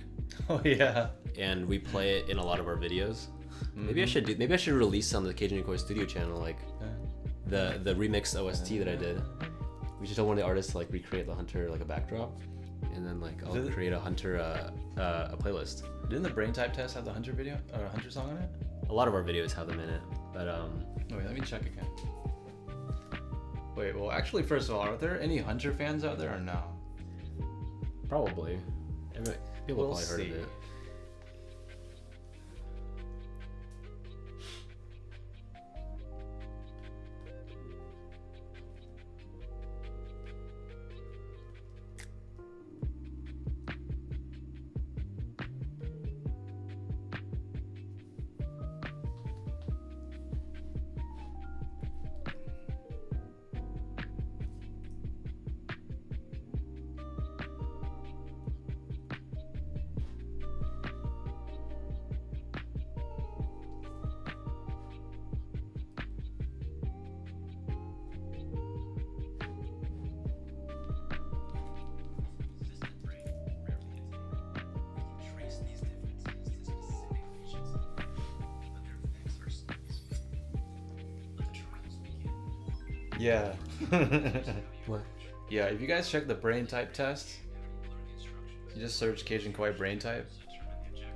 Oh yeah. And we play it in a lot of our videos. Mm-hmm. Maybe I should release on the Cajun Koi studio channel like the remix OST that I did. We should tell one of the artists to like recreate the Hunter like a backdrop, and then like I'll create a Hunter a playlist. Didn't the Brain Type Test have the Hunter video or Hunter song on it? A lot of our videos have them in it, but Wait, let me check again. Wait, well actually, first of all, are there any Hunter fans out there or no? probably people We'll probably heard see. of it. Yeah. What? Yeah, if you guys check the Brain Type Test, you just search Cajun Koi Brain Type,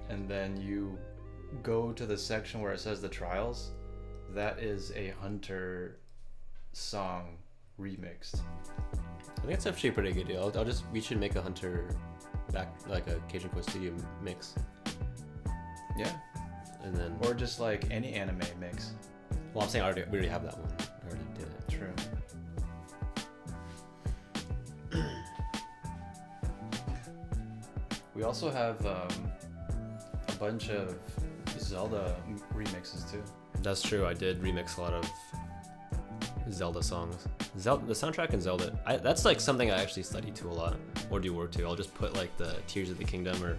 and then you go to the section where it says the trials. That is a Hunter song remixed. I think it's actually a pretty good deal. We should make a Hunter back like a Cajun Koi studio mix, Yeah. and then Or just like any anime mix. well, I'm saying we already have that one. I already did it. True. We also have a bunch of Zelda remixes too. That's true. I did remix a lot of Zelda songs. The soundtrack in Zelda. That's like something I actually study to a lot, or do work to. I'll just put like the Tears of the Kingdom or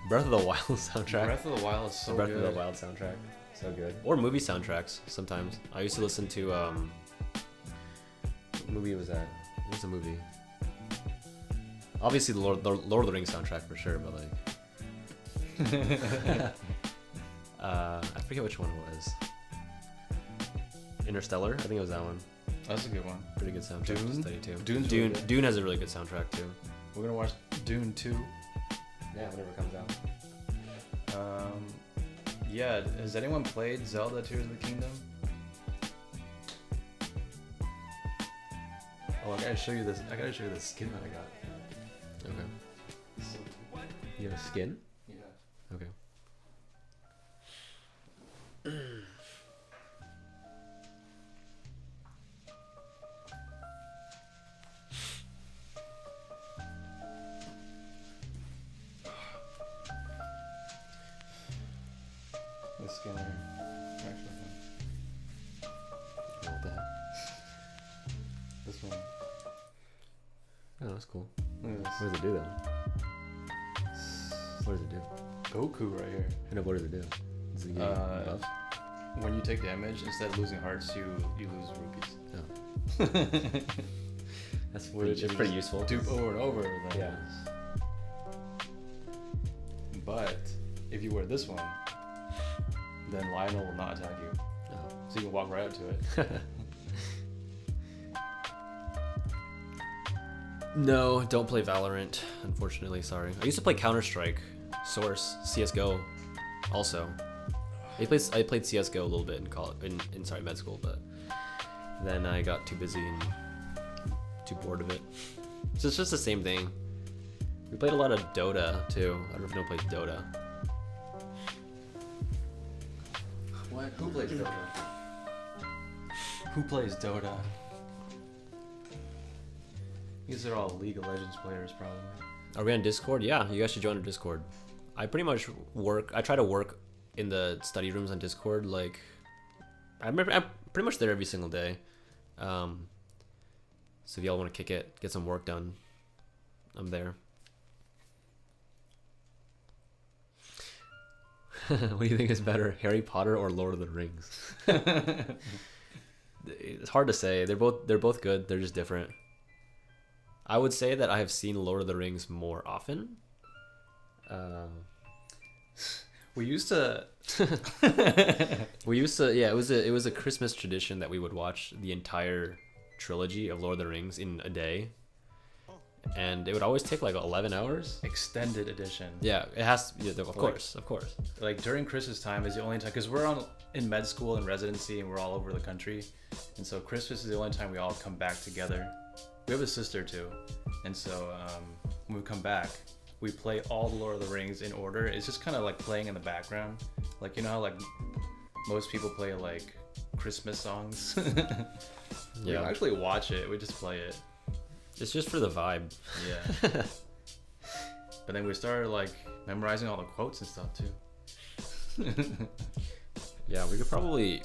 Breath of the Wild soundtrack. Breath of the Wild is so Breath good. of the Wild soundtrack, so good. Or movie soundtracks sometimes. I used to listen to what movie was that? What was the movie? Obviously the Lord of the Rings soundtrack for sure, but like I forget which one it was. Interstellar, I think it was that one. That's a good one. Pretty good soundtrack Dune? to study too. Dune's really good. Dune has a really good soundtrack too. We're gonna watch Dune 2. Yeah, whenever it comes out. Yeah, has anyone played Zelda Tears of the Kingdom? Oh, I gotta show you this. I gotta show you the skin that I got. Okay. So, You have a skin? yeah. Okay. The skin here. Actually, What the heck? this one. Oh, that's cool. Look at What does it do though? What does it do? this. Goku right here. I know, what does it do? Does it give you buffs? When you take damage, instead of losing hearts, you lose rupees. Oh. That's Which it's you pretty just useful. Dupe over and over. That Yeah. is. But if you wear this one, then Lionel will not attack you. Oh. So you can walk right up to it. No, don't play Valorant, unfortunately, sorry. I used to play Counter-Strike, Source, CSGO, also. I played CSGO a little bit in med school, but then I got too busy and too bored of it. So it's just the same thing. We played a lot of Dota, too. I don't know if anyone plays Dota. What? Who plays Dota? Who plays Dota? These are all League of Legends players, probably. Are we on Discord? Yeah, you guys should join our Discord. I pretty much I try to work in the study rooms on Discord. Like, I'm pretty much there every single day. So if y'all want to kick it, get some work done, I'm there. What do you think is better, Harry Potter or Lord of the Rings? It's hard to say. They're both good. They're just different. I would say that I have seen Lord of the Rings more often. We used to. Yeah. It was a Christmas tradition that we would watch the entire trilogy of Lord of the Rings in a day, and it would always take like 11 hours. Extended edition. Yeah, it has. Yeah, of course. Like during Christmas time is the only time, because we're in med school and residency, and we're all over the country, and so Christmas is the only time we all come back together. We have a sister too, and so when we come back, we play all the Lord of the Rings in order. It's just kind of like playing in the background, like, you know how like most people play like Christmas songs. We don't actually watch it, we just play it. It's just for the vibe. Yeah. But then we started like memorizing all the quotes and stuff too. Yeah, we could probably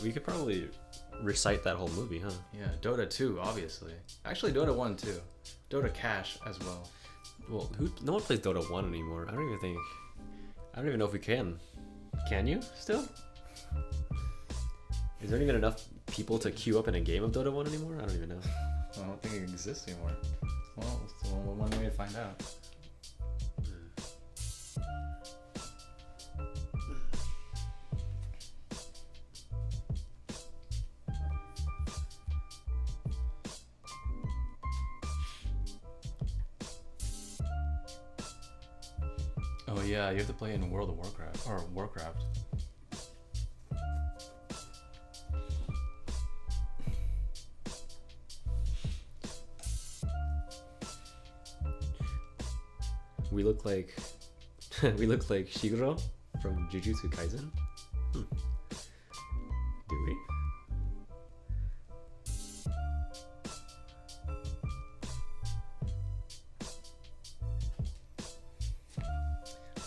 recite that whole movie, huh? Yeah, Dota 2, obviously. Actually, Dota 1 too. Dota Cash as well. Well, no one plays Dota 1 anymore. I don't even know if we can. Can you still? Is there even enough people to queue up in a game of Dota 1 anymore? I don't even know. I don't think it exists anymore. Well, it's the one way to find out. Oh yeah, you have to play in World of Warcraft or Warcraft. We look like Shiguro from Jujutsu Kaisen. Do we?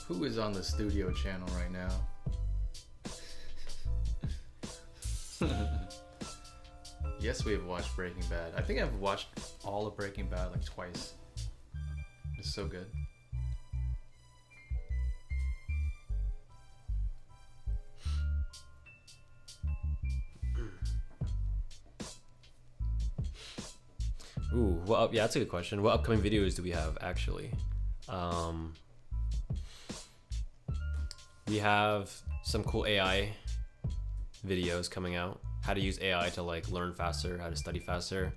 Who is on the studio channel right now? Yes, we have watched Breaking Bad. I think I've watched all of Breaking Bad like twice. It's so good. Ooh, well, yeah, that's a good question. What upcoming videos do we have, actually? We have some cool AI videos coming out. How to use AI to like learn faster, how to study faster.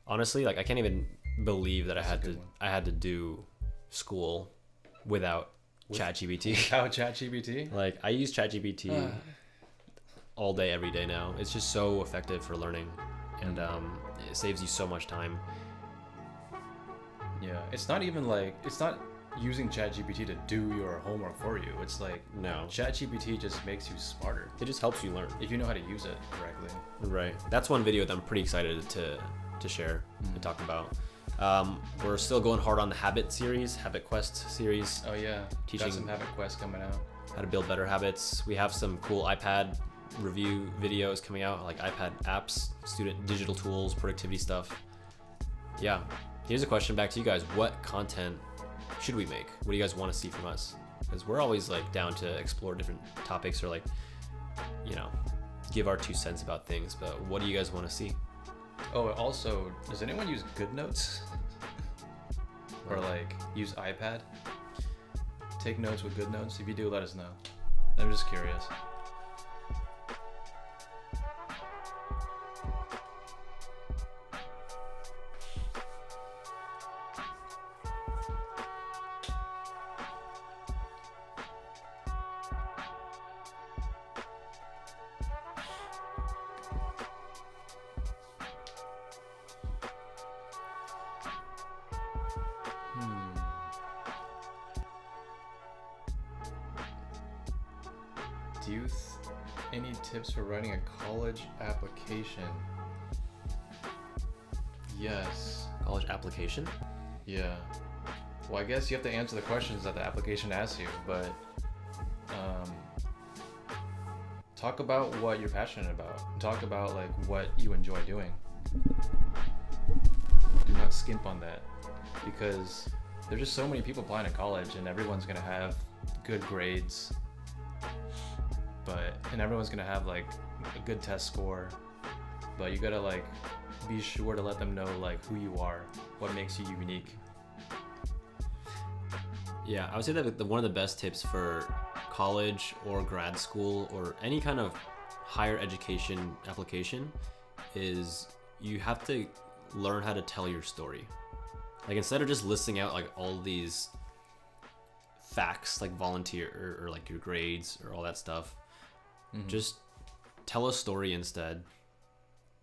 Honestly, like I can't even believe that I had to do school without ChatGPT. Without ChatGPT? Like I use ChatGPT all day, every day now. It's just so effective for learning, and it saves you so much time. Yeah, it's not using ChatGPT to do your homework for you. It's like, no, ChatGPT just makes you smarter. It just helps you learn if you know how to use it correctly. Right. That's one video that I'm pretty excited to share and talk about. We're still going hard on the Habit Quest series. Oh yeah, teaching got some Habit Quest coming out. How to build better habits. We have some cool iPad review videos coming out, like iPad apps, student digital tools, productivity stuff. Yeah. Here's a question back to you guys. What content should we make? What do you guys want to see from us? Because we're always like down to explore different topics or like, you know, give our 2 cents about things. But what do you guys want to see? Oh, also, does anyone use GoodNotes? Or like use iPad? Take notes with GoodNotes? If you do, let us know. I'm just curious. Any tips for writing a college application? Yes. College application? Yeah. Well, I guess you have to answer the questions that the application asks you, but talk about what you're passionate about. Talk about like what you enjoy doing. Do not skimp on that, because there's just so many people applying to college, and everyone's gonna have good grades, and everyone's gonna have like a good test score, but you gotta like be sure to let them know like who you are, what makes you unique. Yeah, I would say that one of the best tips for college or grad school or any kind of higher education application is you have to learn how to tell your story. Like, instead of just listing out like all these facts like volunteer or like your grades or all that stuff, just tell a story instead,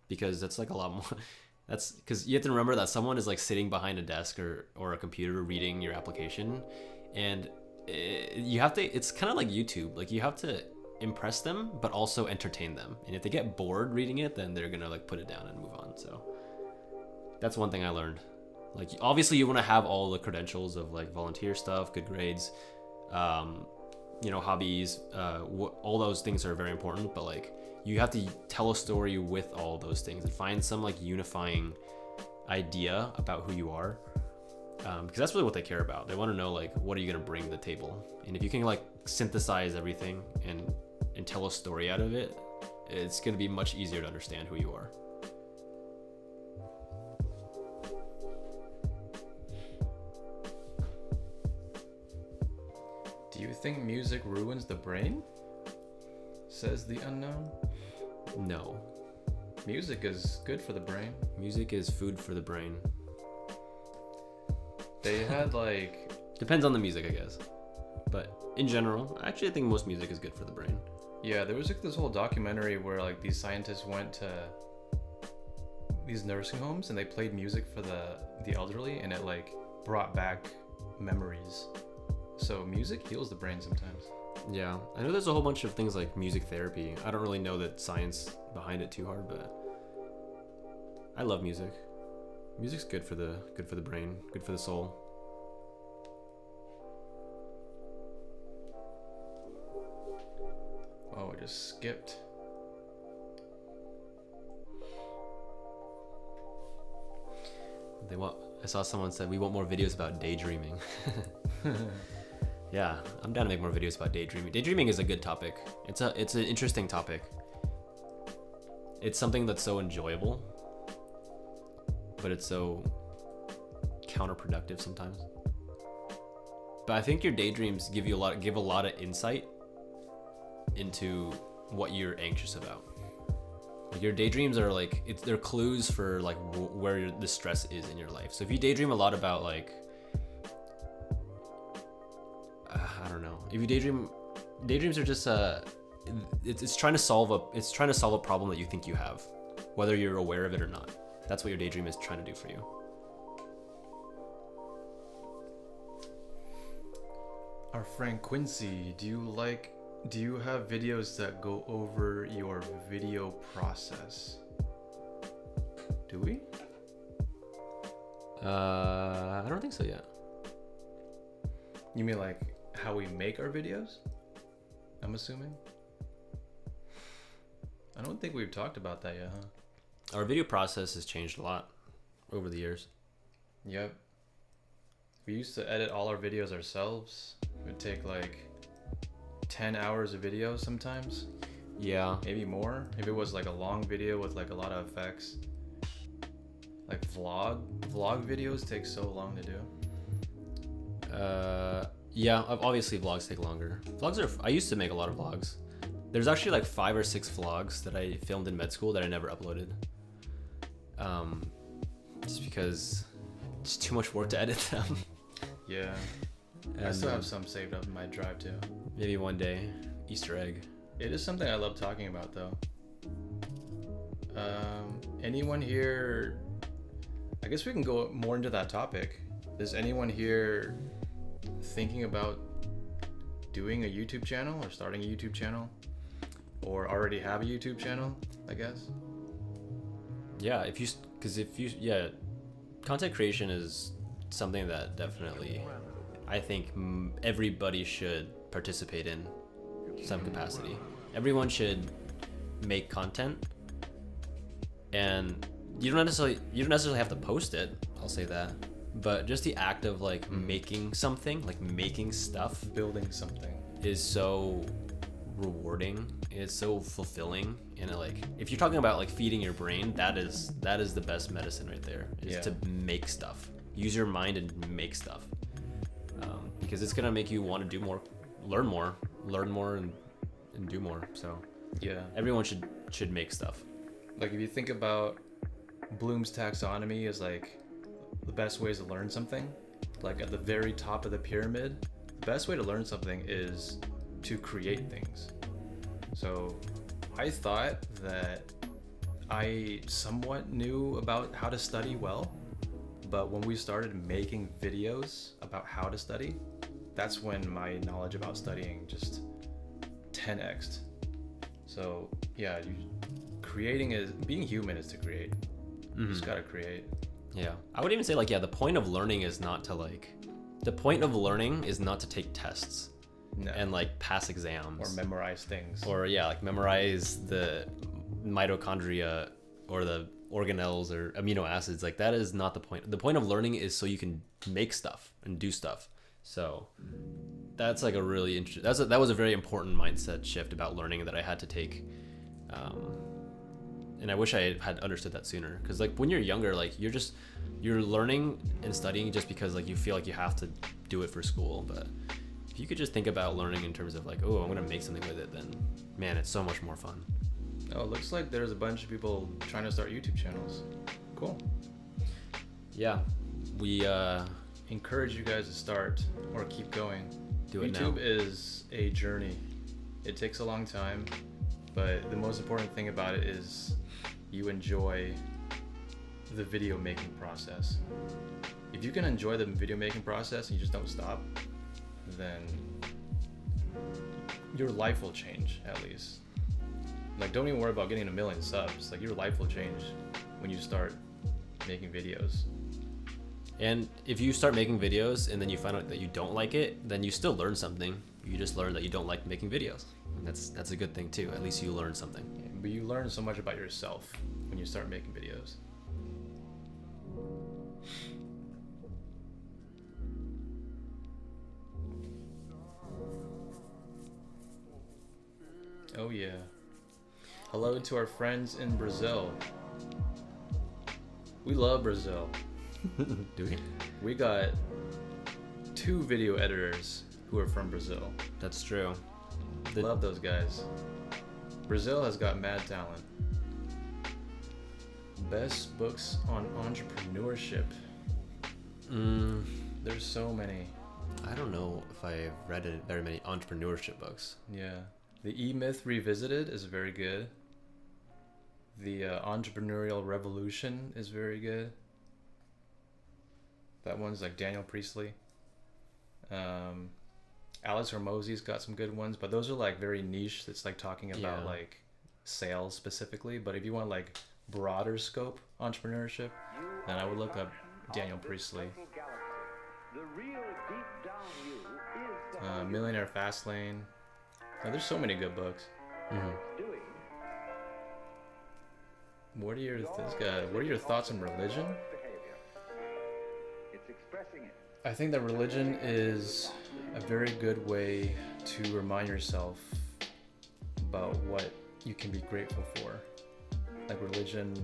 because that's like a lot more. That's because you have to remember that someone is like sitting behind a desk or a computer reading your application, and you have to, it's kind of like YouTube, like you have to impress them but also entertain them, and if they get bored reading it, then they're gonna like put it down and move on. So that's one thing I learned. Like, obviously you want to have all the credentials of like volunteer stuff, good grades, hobbies, all those things are very important, but like you have to tell a story with all those things and find some like unifying idea about who you are, because that's really what they care about. They want to know like, what are you going to bring to the table? And if you can like synthesize everything and tell a story out of it, it's going to be much easier to understand who you are. Do you think music ruins the brain? Says the unknown. No. Music is good for the brain. Music is food for the brain. They had like... Depends on the music, I guess. But in general, actually I think most music is good for the brain. Yeah, there was like this whole documentary where like these scientists went to these nursing homes and they played music for the elderly, and it like brought back memories. So music heals the brain sometimes. Yeah, I know there's a whole bunch of things like music therapy. I don't really know the science behind it too hard, but I love music. Music's good for the brain, good for the soul. Oh, I just skipped. I saw someone said we want more videos about daydreaming. Yeah, I'm down to make more videos about daydreaming. Daydreaming is a good topic. It's an interesting topic. It's something that's so enjoyable, but it's so counterproductive sometimes. But I think your daydreams give a lot of insight into what you're anxious about. Like, your daydreams are like, they're clues for like where the stress is in your life. So if you daydream a lot about like, I don't know. If you daydreams are just it's trying to solve a problem that you think you have, whether you're aware of it or not. That's what your daydream is trying to do for you. Our friend Quincy, do you have videos that go over your video process? Do we? I don't think so yet. You mean like how we make our videos? I'm assuming. I don't think we've talked about that yet, huh? Our video process has changed a lot over the years. Yep. We used to edit all our videos ourselves. It would take like 10 hours of video sometimes. Yeah. Maybe more. If it was like a long video with like a lot of effects. Like vlog videos take so long to do. Yeah, obviously vlogs take longer. I used to make a lot of vlogs. There's actually like 5 or 6 vlogs that I filmed in med school that I never uploaded. Just because it's too much work to edit them. Yeah. And I still have some saved up in my drive too. Maybe one day, Easter egg. It is something I love talking about though. Anyone here, I guess we can go more into that topic. Is anyone here thinking about doing a YouTube channel or starting a YouTube channel? or already have a YouTube channel, I guess. Yeah, yeah, content creation is something that definitely I think everybody should participate in some capacity. Everyone should make content, and you don't necessarily have to post it, I'll say that, but just the act of like making something, like making stuff, Building something. is so rewarding. It's so fulfilling, and like if you're talking about like feeding your brain, that is the best medicine right there, is to make stuff. Use your mind and make stuff, because it's gonna make you want to do more, learn more, and do more. So Yeah. everyone should make stuff. Like if you think about Bloom's taxonomy as like the best ways to learn something, like at the very top of the pyramid, the best way to learn something is to create things. So I thought that I somewhat knew about how to study well, but when we started making videos about how to study, that's when my knowledge about studying just 10x'd. So yeah, being human is to create. You just gotta create. Yeah, I would even say like, yeah, the point of learning is not to take tests and like pass exams Or memorize things. or like memorize the mitochondria or the organelles or amino acids. Like that is not the point. The point of learning is so you can make stuff and do stuff. So that's like a really interesting, that was a very important mindset shift about learning that I had to take. And I wish I had understood that sooner, because like when you're younger, like you're learning and studying just because like you feel like you have to do it for school. But if you could just think about learning in terms of like, oh, I'm gonna make something with it, then man, it's so much more fun. Oh, it looks like there's a bunch of people trying to start YouTube channels. Cool. Yeah, we Encourage you guys to start or keep going. Do it now. YouTube is a journey. It takes a long time, but the most important thing about it is you enjoy the video making process. If you can enjoy the video making process and you just don't stop, then your life will change, at least. Like, don't even worry about getting 1 million subs. Like, your life will change when you start making videos. And if you start making videos and then you find out that you don't like it, then you still learn something. You just learn that you don't like making videos. And that's a good thing too. At least you learn something. Yeah, but you learn so much about yourself when you start making videos. Oh yeah. Hello to our friends in Brazil. We love Brazil. Do we? We got 2 video editors who are from Brazil. That's true. Love those guys. Brazil has got mad talent. Best books on entrepreneurship. There's so many. I don't know if I've read very many entrepreneurship books. Yeah. The E-Myth Revisited is very good. The Entrepreneurial Revolution is very good. That one's like Daniel Priestley. Alex Hormozy's got some good ones, but those are like very niche. It's like talking about like sales specifically. But if you want like broader scope entrepreneurship, then I would look up Daniel Priestley. Millionaire Fastlane. Now, there's so many good books. What are your thoughts on religion? I think that religion is a very good way to remind yourself about what you can be grateful for. Like, religion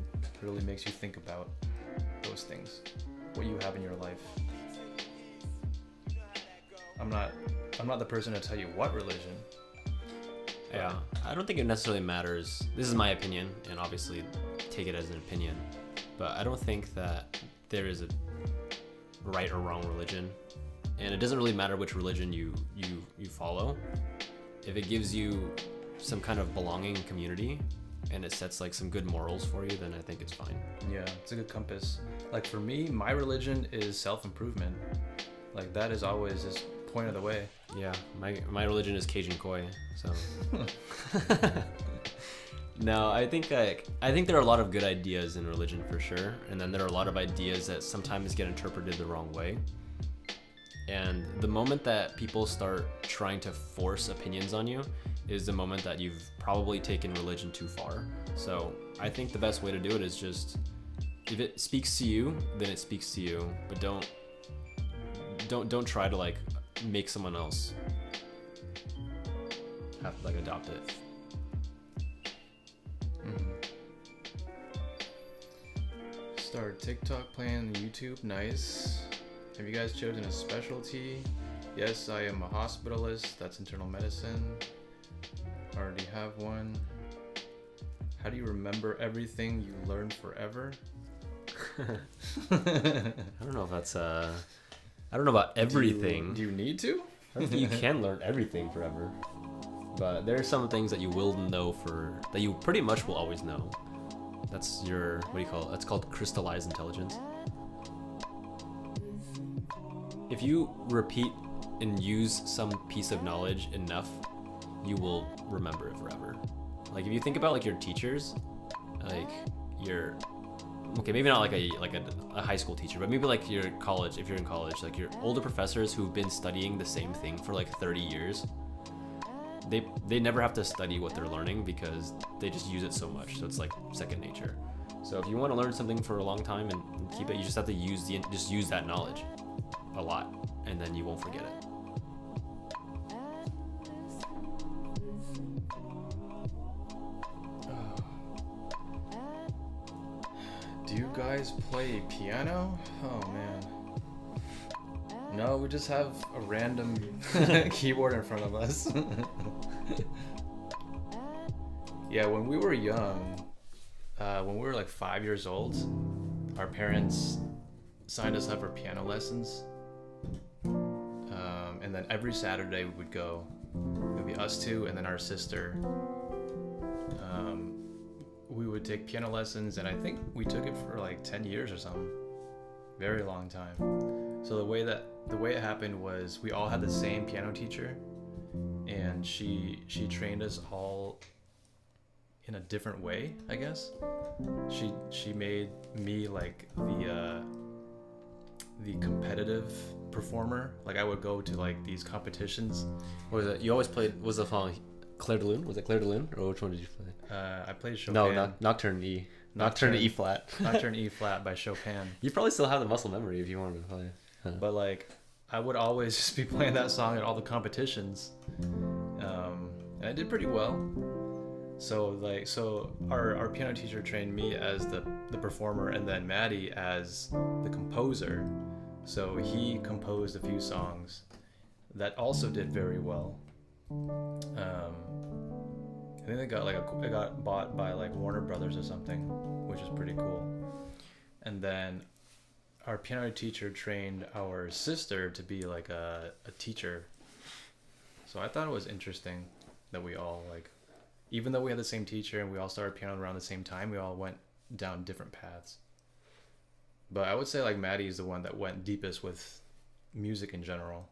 really makes you think about those things, what you have in your life. I'm not the person to tell you what religion. Yeah, I don't think it necessarily matters. This is my opinion, and obviously take it as an opinion. But I don't think that there is a right or wrong religion, and it doesn't really matter which religion you follow. If it gives you some kind of belonging and community, and it sets like some good morals for you, then I think it's fine. Yeah, it's a good compass. Like for me, my religion is self-improvement. Like that is always this point of the way. Yeah, my religion is Cajun Koi, so No, I think there are a lot of good ideas in religion for sure, and then there are a lot of ideas that sometimes get interpreted the wrong way. And the moment that people start trying to force opinions on you is the moment that you've probably taken religion too far. So I think the best way to do it is just, if it speaks to you, then it speaks to you, but don't try to like make someone else have to like adopt it. Start TikTok, playing YouTube. Nice. Have you guys chosen a specialty? Yes, I am a hospitalist. That's internal medicine. Already have one. How do you remember everything you learned forever? I don't know if that's I don't know about everything. Do you need to? I don't think you can learn everything forever. But there are some things that you will know that you pretty much will always know. That's your, what do you call it? That's called crystallized intelligence. If you repeat and use some piece of knowledge enough, you will remember it forever. Like if you think about like your teachers, like okay, maybe not like a high school teacher, but maybe like your college, if you're in college, like your older professors who've been studying the same thing for like 30 years, they never have to study what they're learning because they just use it so much. So it's like second nature. So if you want to learn something for a long time and keep it, you just have to use that knowledge a lot, and then you won't forget it. Do you guys play piano? Oh man. No, we just have a random keyboard in front of us. Yeah, when we were young, when we were like 5 years old, our parents signed us up for piano lessons. And then every Saturday we would go. It would be us two and then our sister. We would take piano lessons, and I think we took it for like 10 years or something. Very long time. So the way it happened was we all had the same piano teacher, and she trained us all in a different way, I guess. She made me like the competitive performer. Like I would go to like these competitions. What was it? You always played, was the song Clair de Lune? Was it Clair de Lune, or which one did you play? I played Chopin. No, Nocturne E. Nocturne E flat. Nocturne E flat by Chopin. You probably still have the muscle memory if you wanted to play. Huh. But like, I would always just be playing that song at all the competitions, and I did pretty well. So our piano teacher trained me as the performer, and then Matty as the composer. So he composed a few songs that also did very well. I think it got bought by like Warner Brothers or something, which is pretty cool. And then our piano teacher trained our sister to be like a teacher. So I thought it was interesting that we all like, even though we had the same teacher and we all started piano around the same time, we all went down different paths. But I would say like Matty is the one that went deepest with music in general.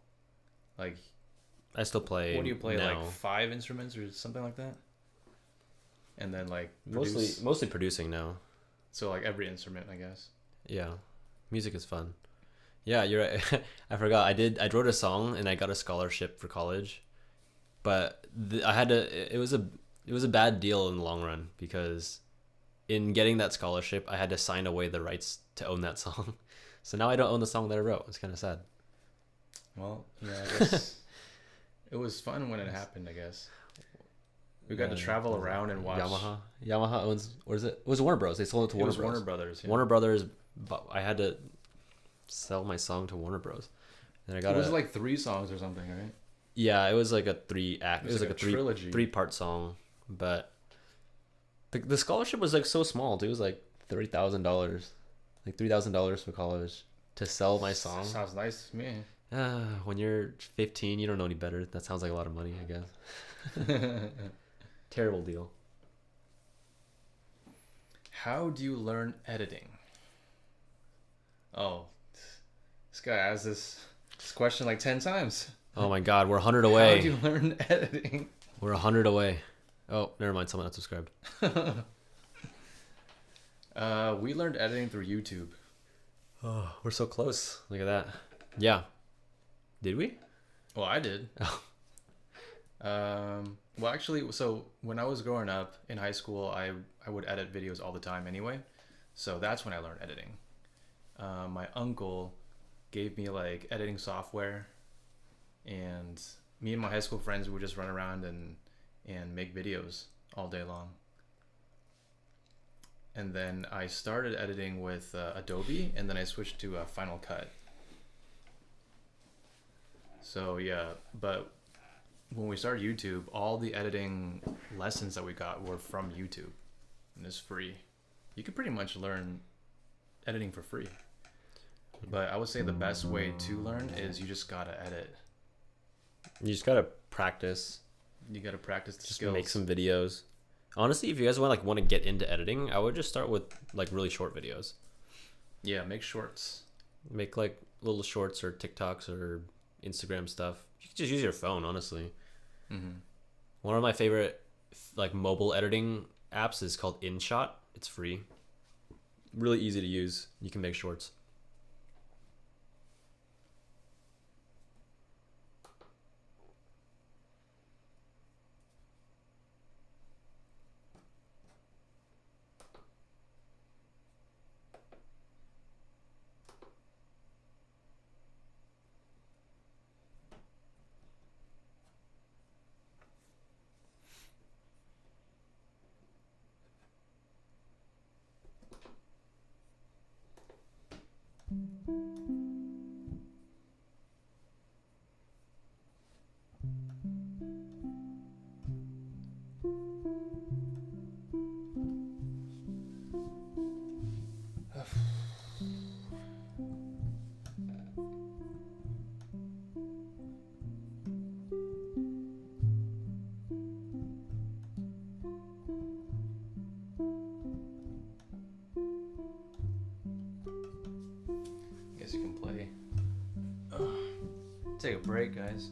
Like, I still play. What do you play now? Like 5 instruments or something like that? And then like mostly producing now. So like every instrument, I guess. Yeah, music is fun. Yeah, you're right. I forgot. I wrote a song and I got a scholarship for college, but I had to. It was a bad deal in the long run because in getting that scholarship, I had to sign away the rights to own that song. So now I don't own the song that I wrote. It's kind of sad. Well, yeah, I guess it was fun when it happened, I guess. We got to travel around and watch. Yamaha owns, or is it? It was Warner Bros. They sold it to Warner Bros. Warner Brothers. Yeah. Warner Brothers, but I had to sell my song to Warner Bros. And I got it was like 3 songs or something, right? Yeah, it was like a 3-act. It was like a trilogy. 3-part song, but the scholarship was like so small. Dude. It was like $30,000, like $3,000 for college to sell my song. Sounds nice to me. When you're 15, you don't know any better. That sounds like a lot of money, I guess. Terrible deal. How do you learn editing? Oh, this guy asked this question like 10 times. Oh my God, we're 100 away. How do you learn editing? We're 100 away. Oh, never mind. Someone unsubscribed. We learned editing through YouTube. Oh, we're so close. Look at that. Yeah. Did we? Well, I did. Oh. Well, actually, so when I was growing up in high school, I would edit videos all the time anyway. So that's when I learned editing. My uncle gave me like editing software, and me and my high school friends would just run around and make videos all day long. And then I started editing with Adobe, and then I switched to Final Cut. So yeah, but when we started YouTube, all the editing lessons that we got were from YouTube, and it's free. You can pretty much learn editing for free. But I would say the best way to learn is you just gotta edit. You just gotta practice. You gotta practice the Just skills. make some videos. Honestly, if you guys want to get into editing, I would just start with like really short videos. Yeah, make shorts. Make like little shorts or TikToks or Instagram stuff. You can just use your phone, honestly. Mm-hmm. One of my favorite like mobile editing apps is called InShot. It's free. Really easy to use. You can make shorts. Guess you can play. Take a break, guys.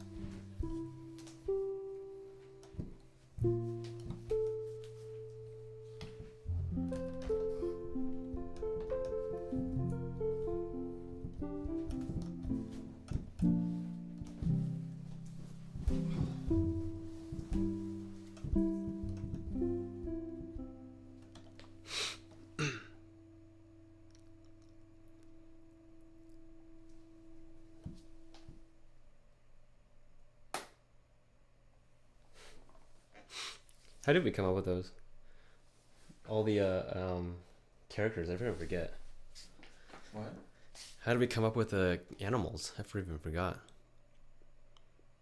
How did we come up with those? All the characters. I forget. What? How did we come up with the animals? I even forgot.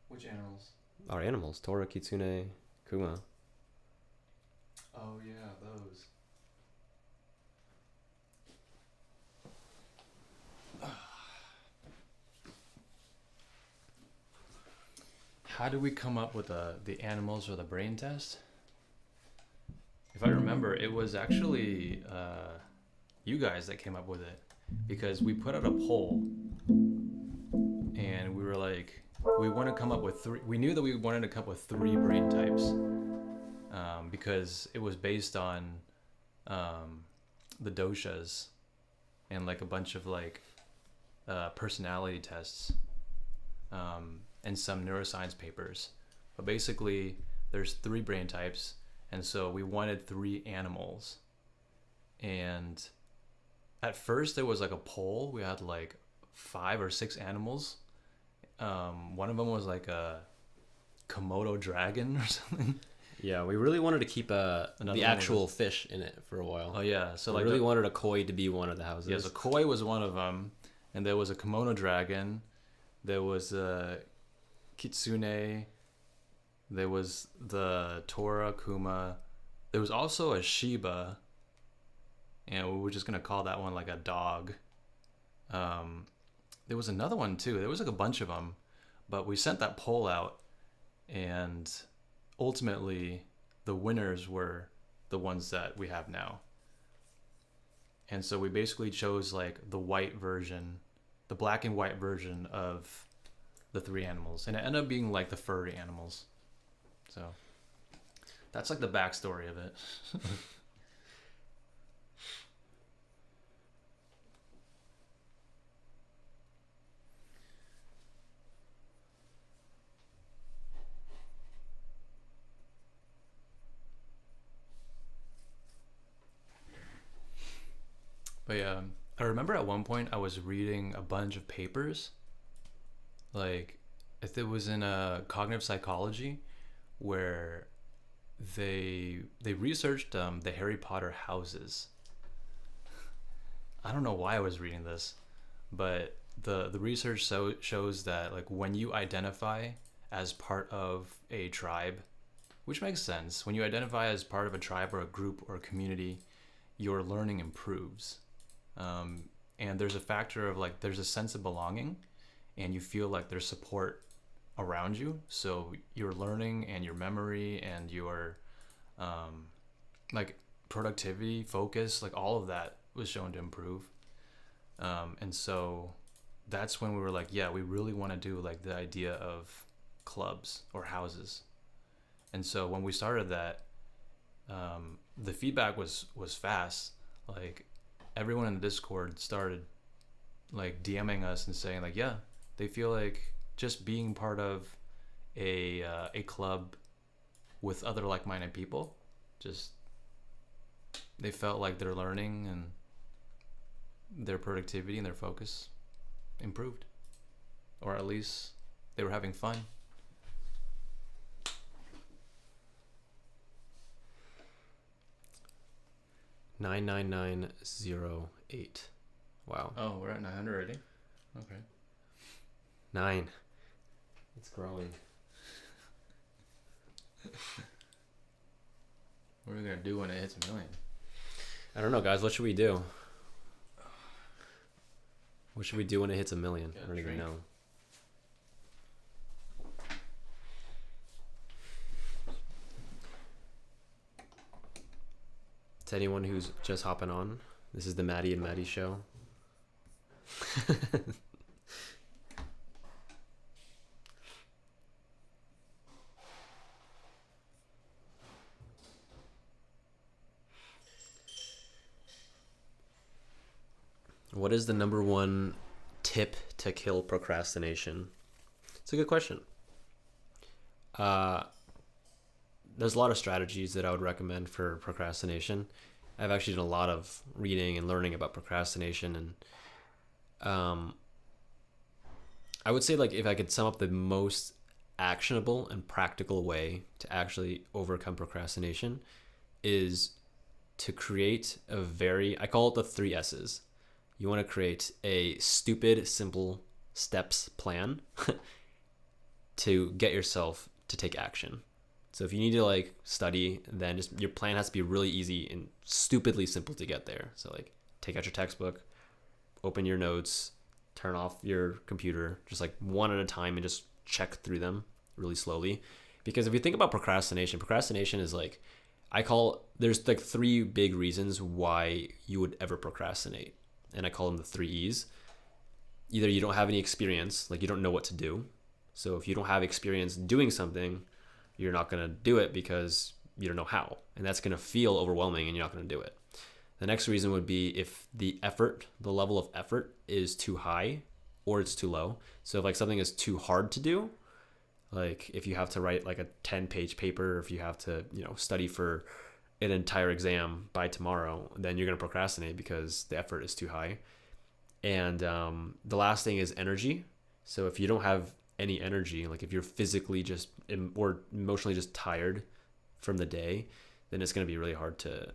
Which animals? Our animals: Tora, Kitsune, Kuma. Oh yeah, those. How do we come up with the animals or the brain test? If I remember, it was actually you guys that came up with it, because we put out a poll and we were like, we want to come up with three. We knew that we wanted to come up with 3 brain types because it was based on the doshas and like a bunch of like personality tests and some neuroscience papers. But basically, there's 3 brain types, and so we wanted 3 animals. And at first, there was like a poll. We had like 5 or 6 animals. One of them was like a Komodo dragon or something. Yeah, we really wanted to keep the actual was... fish in it for a while. Oh yeah, so we like really wanted a koi to be one of the houses. Yeah, so koi was one of them, and there was a Komodo dragon. There was a kitsune. There was the Tora, Kuma. There was also a Shiba, and we were just gonna call that one like a dog. There was another one too. There was like a bunch of them, but we sent that poll out, and ultimately the winners were the ones that we have now. And so we basically chose like the white version, the black and white version of the 3 animals, and it ended up being like the furry animals. So That's like the backstory of it. But yeah, I remember at one point I was reading a bunch of papers, like if it was in a cognitive psychology, where they researched the Harry Potter houses. I don't know why I was reading this, but the research shows that like when you identify as part of a tribe, which makes sense, when you identify as part of a tribe or a group or a community, your learning improves. And there's a factor of like there's a sense of belonging, and you feel like there's support around you, so your learning and your memory and your like productivity, focus, like all of that was shown to improve. And so that's when we were like, yeah, we really want to do like the idea of clubs or houses. And so when we started that, the feedback was fast. Like everyone in the Discord started like DMing us and saying like, yeah, they feel like just being part of a club with other like-minded people, just they felt like their learning and their productivity and their focus improved, or at least they were having fun. $99908. Wow. Oh, we're at 900 already? Okay. 9. It's growing. What are we gonna do when it hits 1 million? I don't know, guys. What should we do? What should we do when it hits 1 million? I don't even know. To anyone who's just hopping on, this is the Matty and Matty show. What is the number one tip to kill procrastination? It's a good question. There's a lot of strategies that I would recommend for procrastination. I've actually done a lot of reading and learning about procrastination, and I would say like if I could sum up the most actionable and practical way to actually overcome procrastination is to create I call it the 3 S's. You want to create a stupid, simple steps plan to get yourself to take action. So if you need to like study, then just your plan has to be really easy and stupidly simple to get there. So like take out your textbook, open your notes, turn off your computer, just like one at a time and just check through them really slowly. Because if you think about procrastination is like, there's like 3 big reasons why you would ever procrastinate. And I call them the 3 E's. Either you don't have any experience, like you don't know what to do. So if you don't have experience doing something, you're not going to do it because you don't know how. And that's going to feel overwhelming and you're not going to do it. The next reason would be if the level of effort is too high or it's too low. So if like something is too hard to do, like if you have to write like a 10-page paper, or if you have to, study for an entire exam by tomorrow, then you're going to procrastinate because the effort is too high. And the last thing is energy. So if you don't have any energy, like if you're physically or emotionally just tired from the day, then it's going to be really hard to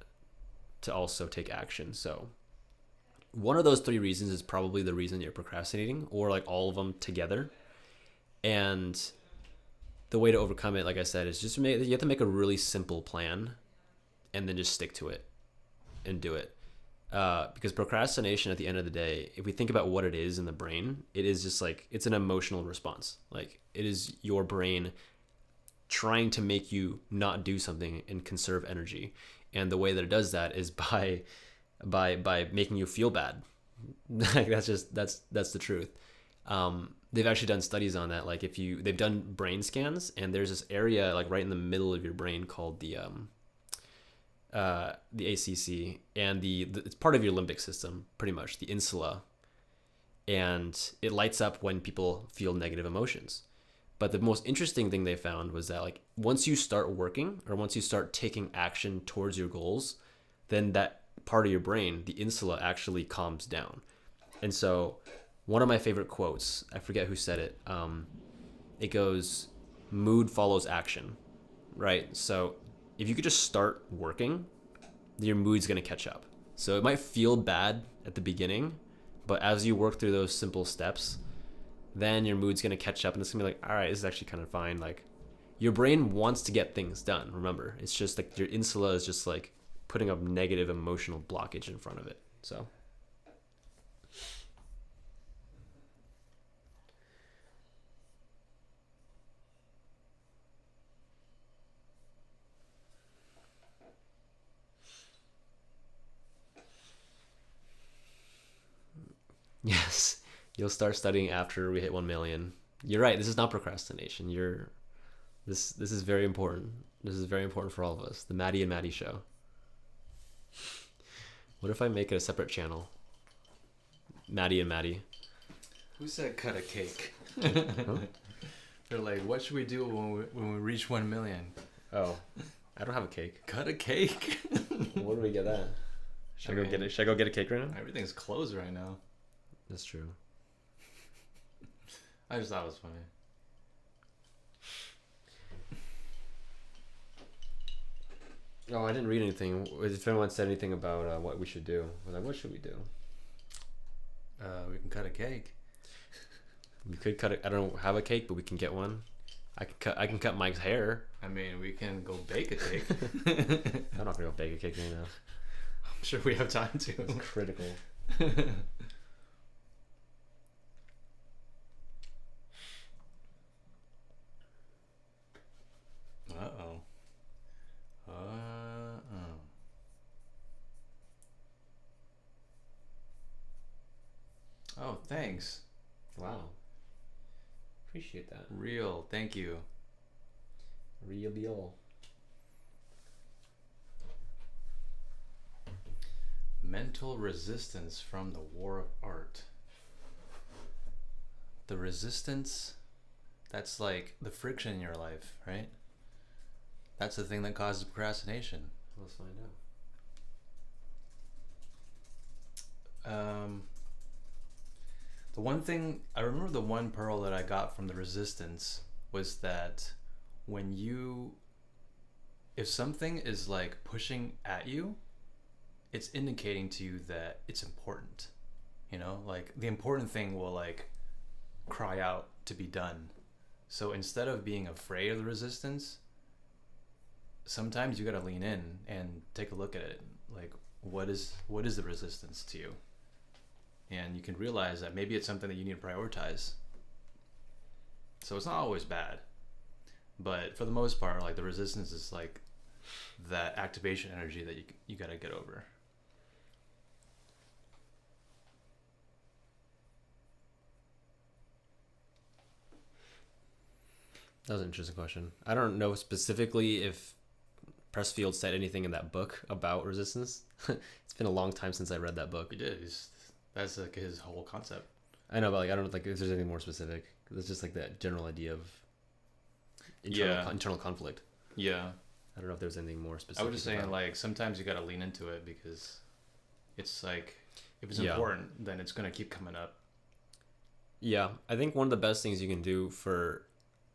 also take action. So one of those 3 reasons is probably the reason you're procrastinating, or like all of them together. And the way to overcome it, like I said, is just you have to make a really simple plan and then just stick to it and do it. Because procrastination at the end of the day, if we think about what it is in the brain, it is just like, it's an emotional response. Like it is your brain trying to make you not do something and conserve energy. And the way that it does that is by making you feel bad. Like that's the truth. They've actually done studies on that. Like they've done brain scans, and there's this area like right in the middle of your brain called the ACC, and it's part of your limbic system, pretty much, the insula, and it lights up when people feel negative emotions. But the most interesting thing they found was that like once you start working or once you start taking action towards your goals, then that part of your brain, the insula, actually calms down. And so one of my favorite quotes, I forget who said it, it goes, mood follows action, right? So if you could just start working, your mood's going to catch up. So it might feel bad at the beginning, but as you work through those simple steps, then your mood's going to catch up and it's going to be like, all right, this is actually kind of fine. Like your brain wants to get things done. Remember, it's just like your insula is just like putting up negative emotional blockage in front of it. So yes, you'll start studying after we hit 1 million. You're right. This is not procrastination. This is very important. This is very important for all of us. The Matty and Matty show. What if I make it a separate channel? Matty and Matty. Who said cut a cake? Huh? They're like, what should we do when we reach 1 million? Oh, I don't have a cake. Cut a cake? Where do we get that? Should I go get it? Should I go get a cake right now? Everything's closed right now. That's true. I just thought it was funny. Oh, I didn't read anything. If anyone said anything about what we should do, I was like, what should we do? We can cut a cake. We could cut it. I don't have a cake, but we can get one. I can cut Mike's hair. I mean, we can go bake a cake. I'm not gonna go bake a cake right now. I'm sure we have time to. It's critical. Uh-oh. Oh, thanks. Wow. Appreciate that. Real, thank you. Real deal. Mental resistance from the war of art. The resistance, that's like the friction in your life, right? That's the thing that causes procrastination. Let's find out. The one thing, I remember the one pearl that I got from the resistance was that if something is like pushing at you, it's indicating to you that it's important. You know, like the important thing will like cry out to be done. So instead of being afraid of the resistance, sometimes you got to lean in and take a look at it. Like, what is the resistance to you? And you can realize that maybe it's something that you need to prioritize. So it's not always bad, but for the most part, like the resistance is like that activation energy that you got to get over. That was an interesting question. I don't know specifically if Pressfield said anything in that book about resistance. It's been a long time since I read that book. He did. That's like his whole concept. I know, but like I don't like if there's anything more specific. It's just like that general idea of internal conflict. Yeah. I don't know if there's anything more specific. I was just saying, like, sometimes you got to lean into it because it's like, if it's important, then it's going to keep coming up. Yeah. I think one of the best things you can do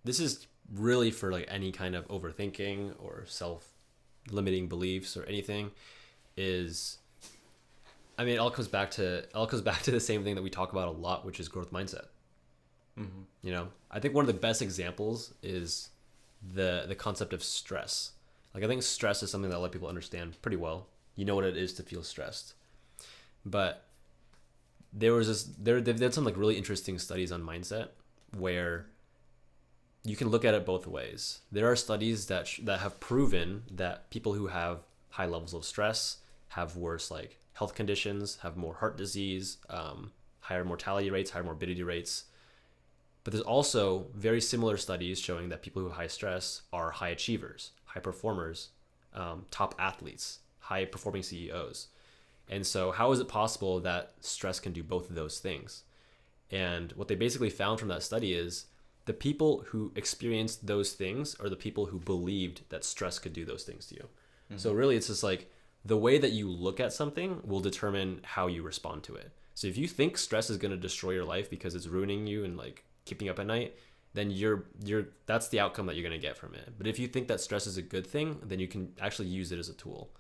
this is really for like any kind of overthinking or self-limiting beliefs or anything is, I mean, it all comes back to the same thing that we talk about a lot, which is growth mindset. Mm-hmm. You know, I think one of the best examples is the concept of stress. Like, I think stress is something that a lot of people understand pretty well. You know what it is to feel stressed. But they've done some like really interesting studies on mindset where you can look at it both ways. There are studies that have proven that people who have high levels of stress have worse like health conditions, have more heart disease, higher mortality rates, higher morbidity rates. But there's also very similar studies showing that people who have high stress are high achievers, high performers, top athletes, high performing CEOs. And so how is it possible that stress can do both of those things? And what they basically found from that study is the people who experienced those things are the people who believed that stress could do those things to you. Mm-hmm. So really, it's just like the way that you look at something will determine how you respond to it. So if you think stress is going to destroy your life because it's ruining you and like keeping you up at night, then that's the outcome that you're going to get from it. But if you think that stress is a good thing, then you can actually use it as a tool,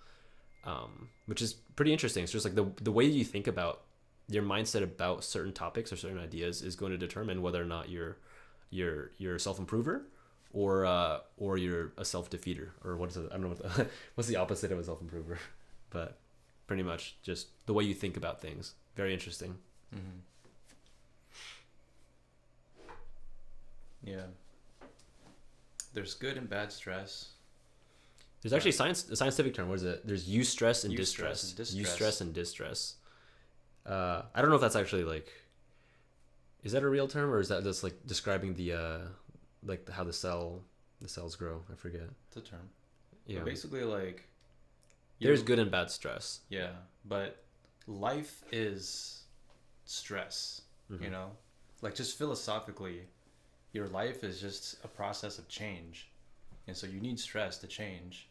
which is pretty interesting. It's just like the way you think about your mindset about certain topics or certain ideas is going to determine whether or not you're a self-improver or you're a self-defeater, or what is it? I don't know what's the opposite of a self-improver, but pretty much just the way you think about things. Very interesting. Mm-hmm. Yeah. There's good and bad stress. There's actually a scientific term. What is it? There's eustress and distress. Eustress and distress. I don't know if that's actually like, is that a real term, or is that just like describing the like how the cells grow? I forget. It's a term. Yeah. But basically, like, there's good and bad stress. Yeah, but life is stress. Mm-hmm. You know, like just philosophically, your life is just a process of change, and so you need stress to change.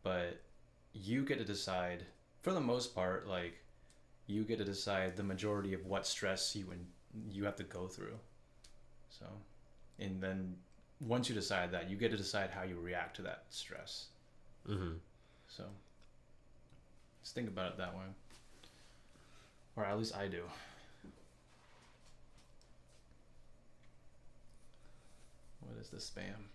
But you get to decide, for the most part, like, you get to decide the majority of what stress you have to go through. So, and then once you decide that, you get to decide how you react to that stress. Mm-hmm. So, just think about it that way, or at least I do. What is this spam?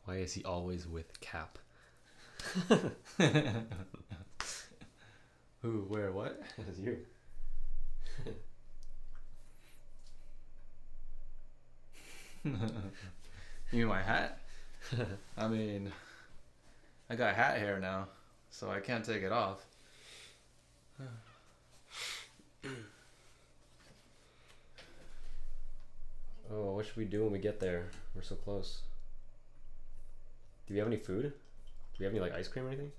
Why is he always with Cap? Who? Where? What? It's you. You mean my hat? I mean, I got hat hair now, so I can't take it off. Oh, what should we do when we get there? We're so close. Do we have any food? Do we have any like ice cream or anything?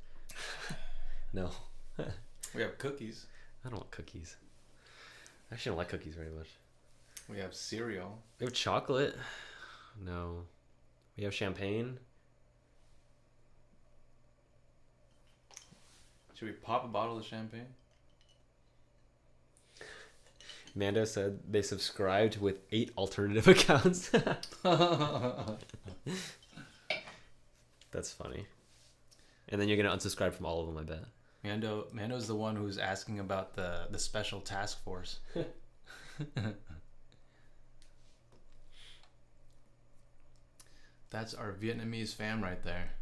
No. We have cookies. I don't want cookies. I actually don't like cookies very much. We have cereal. We have chocolate. No. We have champagne. Should we pop a bottle of champagne? Mando said they subscribed with 8 alternative accounts. That's funny. And then you're gonna unsubscribe from all of them, I bet. Mando's the one who's asking about the special task force. That's our Vietnamese fam right there.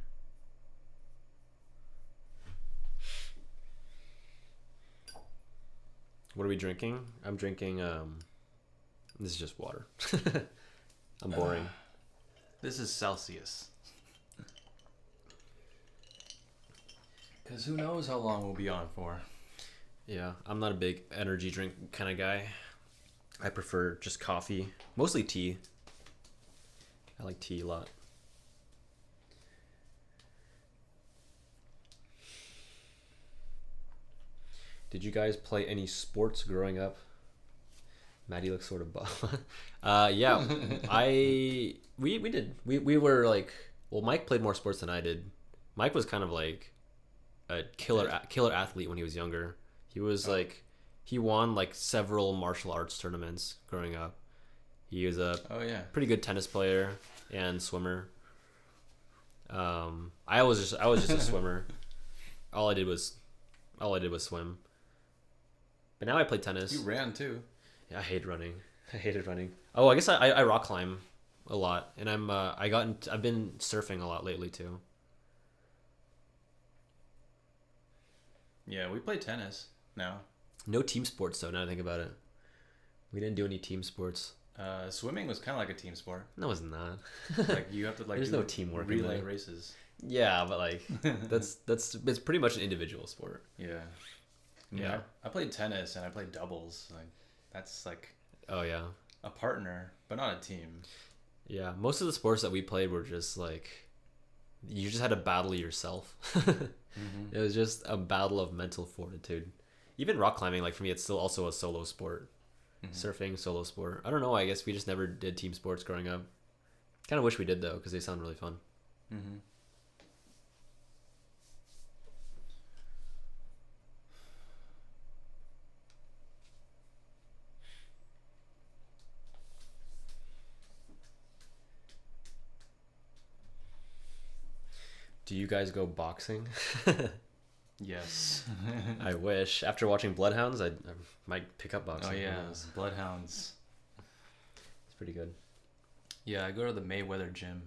What are we drinking? I'm drinking this is just water. I'm boring. This is Celsius. Because who knows how long we'll be on for. Yeah, I'm not a big energy drink kind of guy. I prefer just coffee, mostly tea. I like tea a lot. Did you guys play any sports growing up? Matty looks sort of buff. Yeah, we did. We were like, well, Mike played more sports than I did. Mike was kind of like a killer athlete when he was younger. He was like, he won like several martial arts tournaments growing up. He was a pretty good tennis player and swimmer. I was just a swimmer. All I did was swim. But now I play tennis. You ran too. Yeah, I hate running. I hated running. Oh, I guess I rock climb a lot, and I've been surfing a lot lately too. Yeah, we play tennis now. No team sports though. Now that I think about it, we didn't do any team sports. Swimming was kind of like a team sport. No, it's not. Like you have to like there's no teamwork. Relay races. Yeah, but like that's it's pretty much an individual sport. Yeah. Yeah. I played tennis and I played doubles. Like that's like Oh yeah. a partner, but not a team. Yeah, most of the sports that we played were just like you just had to battle yourself. It was just a battle of mental fortitude. Even rock climbing, like for me, it's still also a solo sport. Surfing, solo sport. I don't know. I guess we just never did team sports growing up. Kind of wish we did though, because they sound really fun. Do you guys go boxing? Yes. I wish. After watching Bloodhounds, I might pick up boxing. Oh Who yeah, knows? Bloodhounds. It's pretty good. Yeah, I go to the Mayweather gym.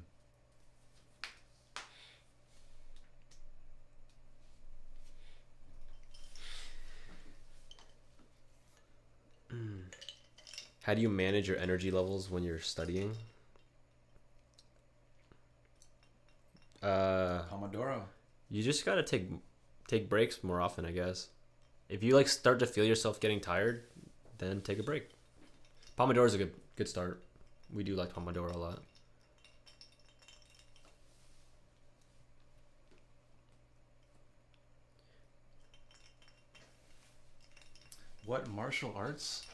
How do you manage your energy levels when you're studying? Pomodoro. You just gotta take breaks more often, I guess. If you like start to feel yourself getting tired, then take a break. Pomodoro is a good start. We do like Pomodoro a lot. What martial arts?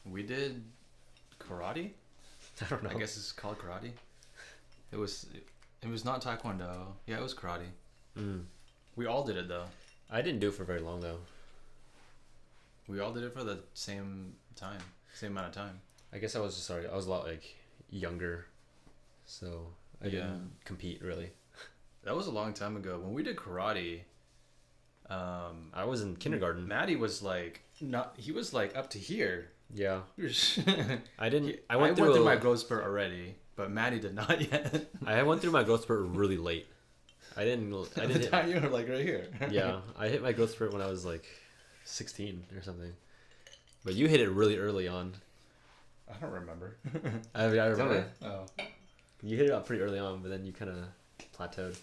We did karate. I don't know. I guess it's called karate. It was not taekwondo. Yeah, it was karate. We all did it though. I didn't do it for very long though. We all did it for the same time, same amount of time. I guess I was a lot like younger, so I didn't compete really. That was a long time ago. When we did karate, I was in kindergarten. Matty was like he was like up to here. Yeah. I didn't. I went went through my growth spurt already, but Matty did not yet. I went through my growth spurt really late. I didn't. The time you were like right here. Yeah, I hit my growth spurt when I was like 16 or something. But you hit it really early on. I don't remember. I remember. Did I? Oh. You hit it up pretty early on, but then you kind of plateaued.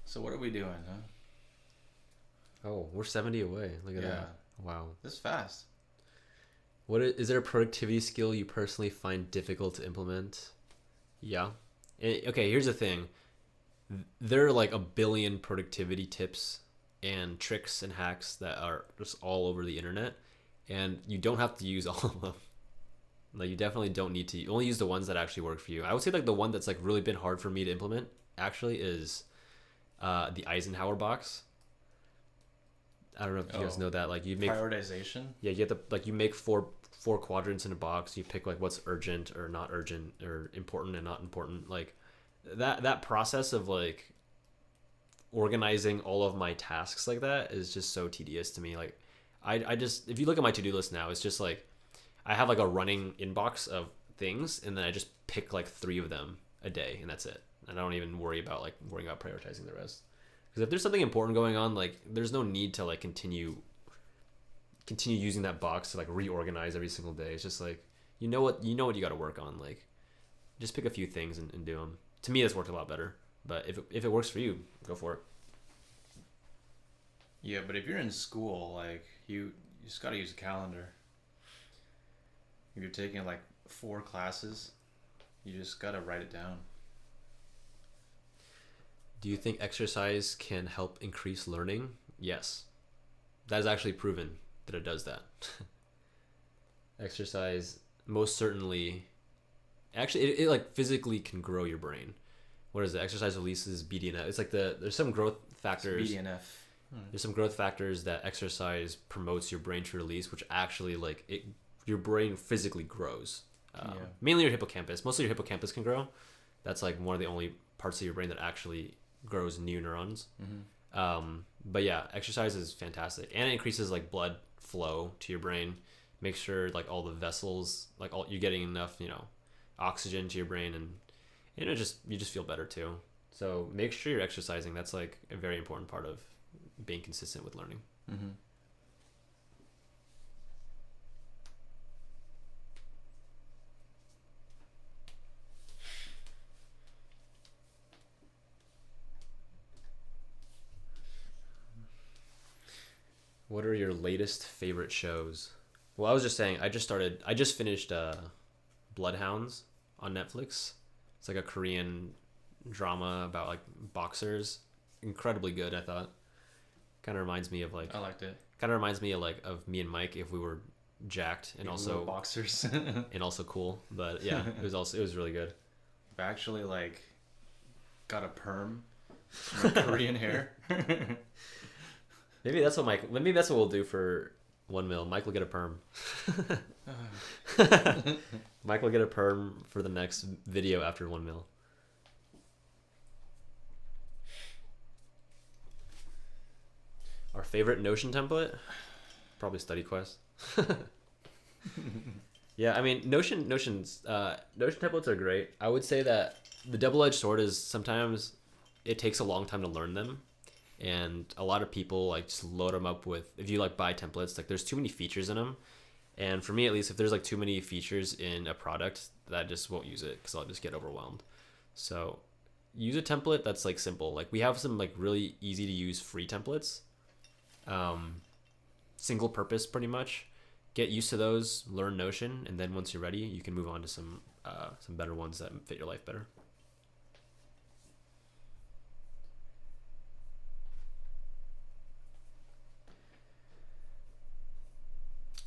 So what are we doing, huh? Oh, we're 70 away. Look at that. Wow. This is fast. Is there a productivity skill you personally find difficult to implement? Yeah. Okay, here's the thing. There are like a billion productivity tips and tricks and hacks that are just all over the internet, and you don't have to use all of them. Like you definitely don't need to. You only use the ones that actually work for you. I would say like the one that's like really been hard for me to implement actually is the Eisenhower box. I don't know if you guys know that. Like you make prioritization. Yeah, you have to like you make four quadrants in a box. You pick like what's urgent or not urgent or important and not important. Like that process of like organizing all of my tasks like that is just so tedious to me. Like I just, if you look at my to-do list now, it's just like I have like a running inbox of things, and then I just pick like 3 of them a day, and that's it. And I don't even worry about prioritizing the rest. Because if there's something important going on, like there's no need to like continue using that box to like reorganize every single day. It's just like you know what you got to work on. Like just pick a few things and do them. To me, that's worked a lot better. But if it works for you, go for it. Yeah, but if you're in school, like you just got to use a calendar. If you're taking like 4 classes, you just got to write it down. Do you think exercise can help increase learning? Yes. That is actually proven that it does that. Exercise most certainly, actually it like physically can grow your brain. What is it? Exercise releases BDNF. It's like there's some growth factors. It's BDNF. There's some growth factors that exercise promotes your brain to release, which actually your brain physically grows. Mainly your hippocampus. Mostly your hippocampus can grow. That's like one of the only parts of your brain that actually grows new neurons. But yeah, exercise is fantastic, and it increases like blood flow to your brain. Make sure like all the vessels, like you're getting enough, oxygen to your brain, and you just feel better too. So make sure you're exercising. That's like a very important part of being consistent with learning. What are your latest favorite shows? Well, I was just saying, I just finished Bloodhounds on Netflix. It's like a Korean drama about like boxers. Incredibly good, I thought. Kind of reminds me of like. I liked it. Kind of reminds me of like of me and Mike if we were jacked and also boxers and also cool. But yeah, it was really good. I actually like got a perm, from Korean hair. Maybe that's what we'll do for 1 mil. Mike will get a perm. Mike will get a perm for the next video after 1 mil. Our favorite Notion template? Probably StudyQuest. Yeah, I mean Notion templates are great. I would say that the double-edged sword is sometimes it takes a long time to learn them. And a lot of people like just load them up with, if you like buy templates, like there's too many features in them. And for me, at least, if there's like too many features in a product, that I just won't use it because I'll just get overwhelmed. So use a template that's like simple. Like we have some like really easy to use free templates, single purpose pretty much. Get used to those, learn Notion, and then once you're ready, you can move on to some better ones that fit your life better.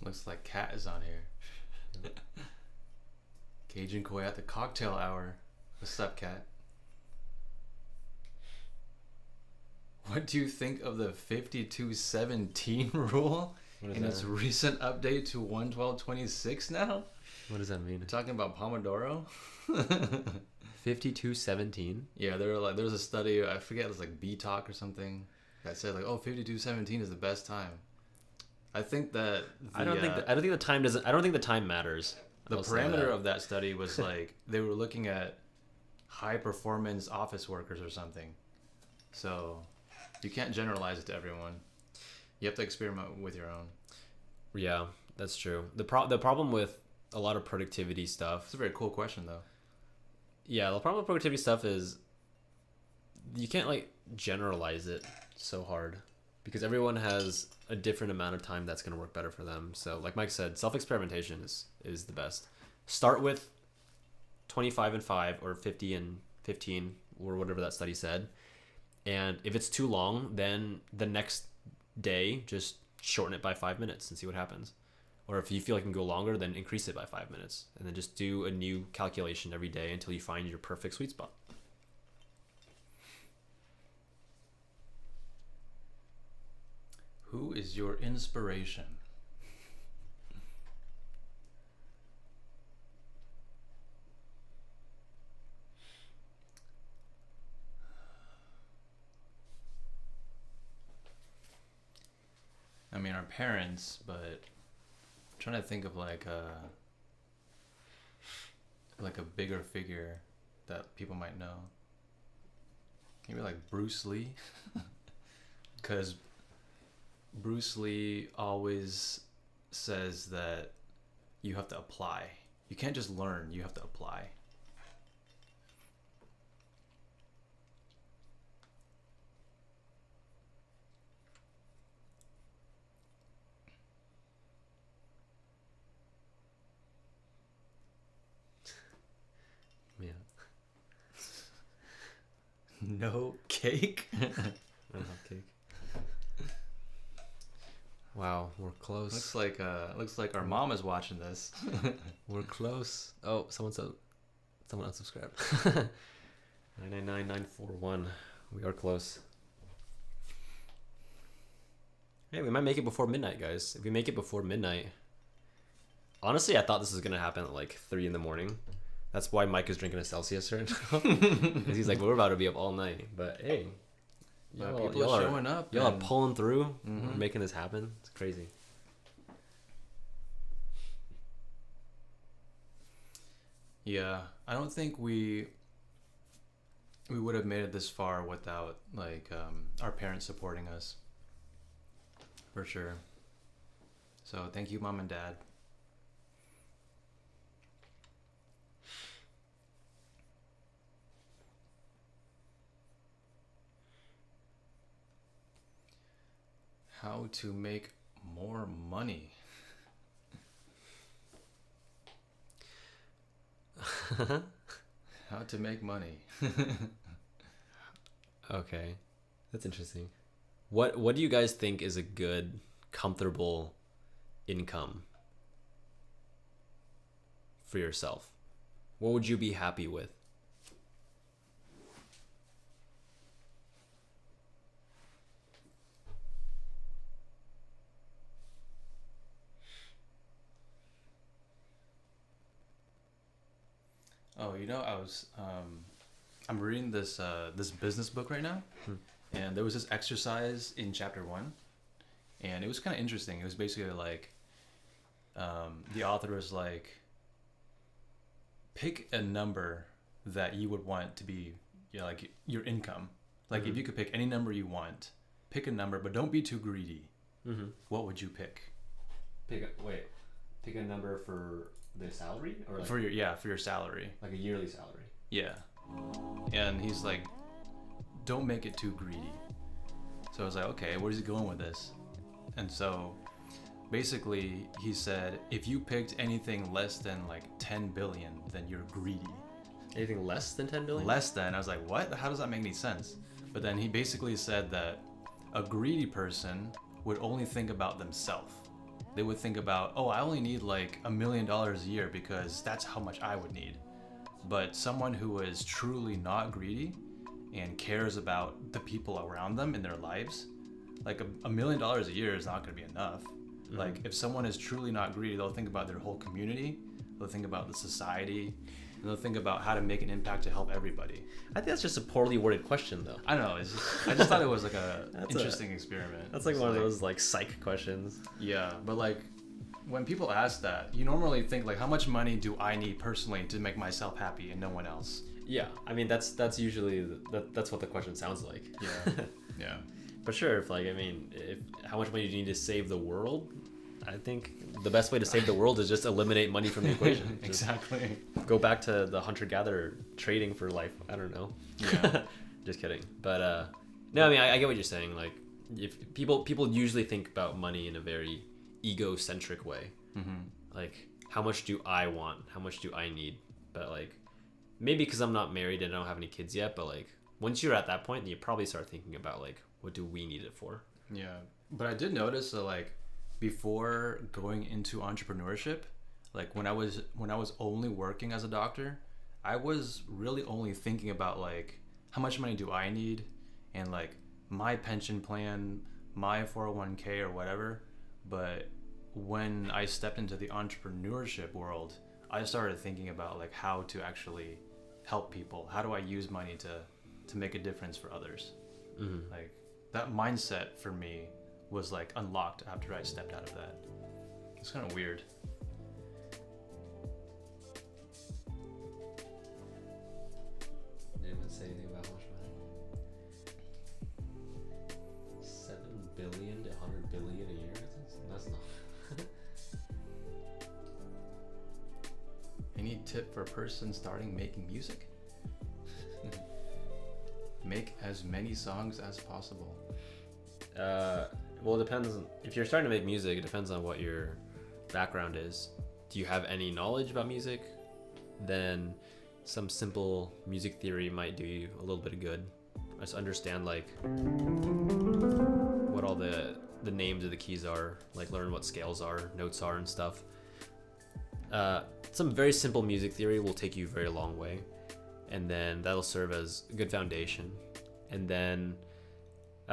Looks like Kat is on here. Cajun Koi at the cocktail hour. What's up, Kat? What do you think of the 5217 rule in its recent update to 11226 now? What does that mean? Talking about Pomodoro? 5217? Yeah, there was a study, I forget, it was like B-Talk or something, that said like, 5217 is the best time. I think that I don't think the time matters. The parameter of that study was like they were looking at high performance office workers or something. So you can't generalize it to everyone. You have to experiment with your own. Yeah, that's true. The problem with a lot of productivity stuff. It's a very cool question though. Yeah, the problem with productivity stuff is you can't like generalize it so hard because everyone has a different amount of time that's going to work better for them. So like Mike said, self-experimentation is the best. Start with 25 and 5 or 50 and 15 or whatever that study said. And if it's too long, then the next day just shorten it by 5 minutes and see what happens. Or if you feel like it can go longer, then increase it by 5 minutes. And then just do a new calculation every day until you find your perfect sweet spot. Who is your inspiration? I mean, our parents, but I'm trying to think of like a bigger figure that people might know. Maybe like Bruce Lee, because Bruce Lee always says that you have to apply. You can't just learn, you have to apply. Yeah. No cake? I don't have cake. Wow, we're close. Looks like our mom is watching this. We're close. Oh, someone unsubscribed. 999941. We are close. Hey, we might make it before midnight, guys. If we make it before midnight, honestly, I thought this was gonna happen at like 3 in the morning. That's why Mike is drinking a Celsius right now. Because he's like, we're about to be up all night. But hey, people are showing up. Y'all are pulling through, making this happen. It's crazy. Yeah, I don't think we would have made it this far without like our parents supporting us. For sure. So thank you, Mom and Dad. How to make More money. How to make money. Okay, that's interesting. What do you guys think is a good, comfortable income for yourself? What would you be happy with? Oh, I'm reading this this business book right now, and there was this exercise in chapter 1, and it was kind of interesting. It was basically like, the author was like, pick a number that you would want to be, like your income. Like if you could pick any number you want, pick a number, but don't be too greedy. What would you pick? Pick a number for the salary, or like, For your salary. like a yearly salary. Yeah. And he's like, don't make it too greedy. So I was like, okay, where's he going with this? And so basically he said, if you picked anything less than like 10 billion, then you're greedy. Anything less than 10 billion? Less than, I was like, what? How does that make any sense? But then he basically said that a greedy person would only think about themselves. They would think about, oh, I only need like $1 million a year because that's how much I would need. But someone who is truly not greedy and cares about the people around them in their lives, like $1 million a year is not going to be enough. Like if someone is truly not greedy, they'll think about their whole community, they'll think about the society, and they'll think about how to make an impact to help everybody. I think that's just a poorly worded question, though. I don't know. I just thought it was like a interesting experiment. That's like one of those like psych questions. Yeah, but like when people ask that, you normally think like, how much money do I need personally to make myself happy and no one else? Yeah, I mean that's usually that's what the question sounds like. Yeah, yeah. But sure, if how much money do you need to save the world? I think the best way to save the world is just eliminate money from the equation. Exactly. Go back to the hunter-gatherer trading for life. I don't know. Yeah. Just kidding. But no, I mean I get what you're saying. Like if people usually think about money in a very egocentric way. Like how much do I want? How much do I need? But like maybe because I'm not married and I don't have any kids yet. But like once you're at that point, then you probably start thinking about like what do we need it for? Yeah. But I did notice that like before going into entrepreneurship, like when I was only working as a doctor, I was really only thinking about like how much money do I need and like my pension plan, my 401k or whatever. But when I stepped into the entrepreneurship world, I started thinking about like how to actually help people. How do I use money to make a difference for others? Like that mindset for me was like unlocked after I stepped out of that. It's kind of weird. Didn't even say anything about how much money. 7 billion to 100 billion a year? That's not. Any tip for a person starting making music? Make as many songs as possible. Well, it depends. If you're starting to make music, it depends on what your background is. Do you have any knowledge about music? Then some simple music theory might do you a little bit of good. Just understand like what all the names of the keys are, like learn what scales are, notes are and stuff. Some very simple music theory will take you a very long way, and then that'll serve as a good foundation. And then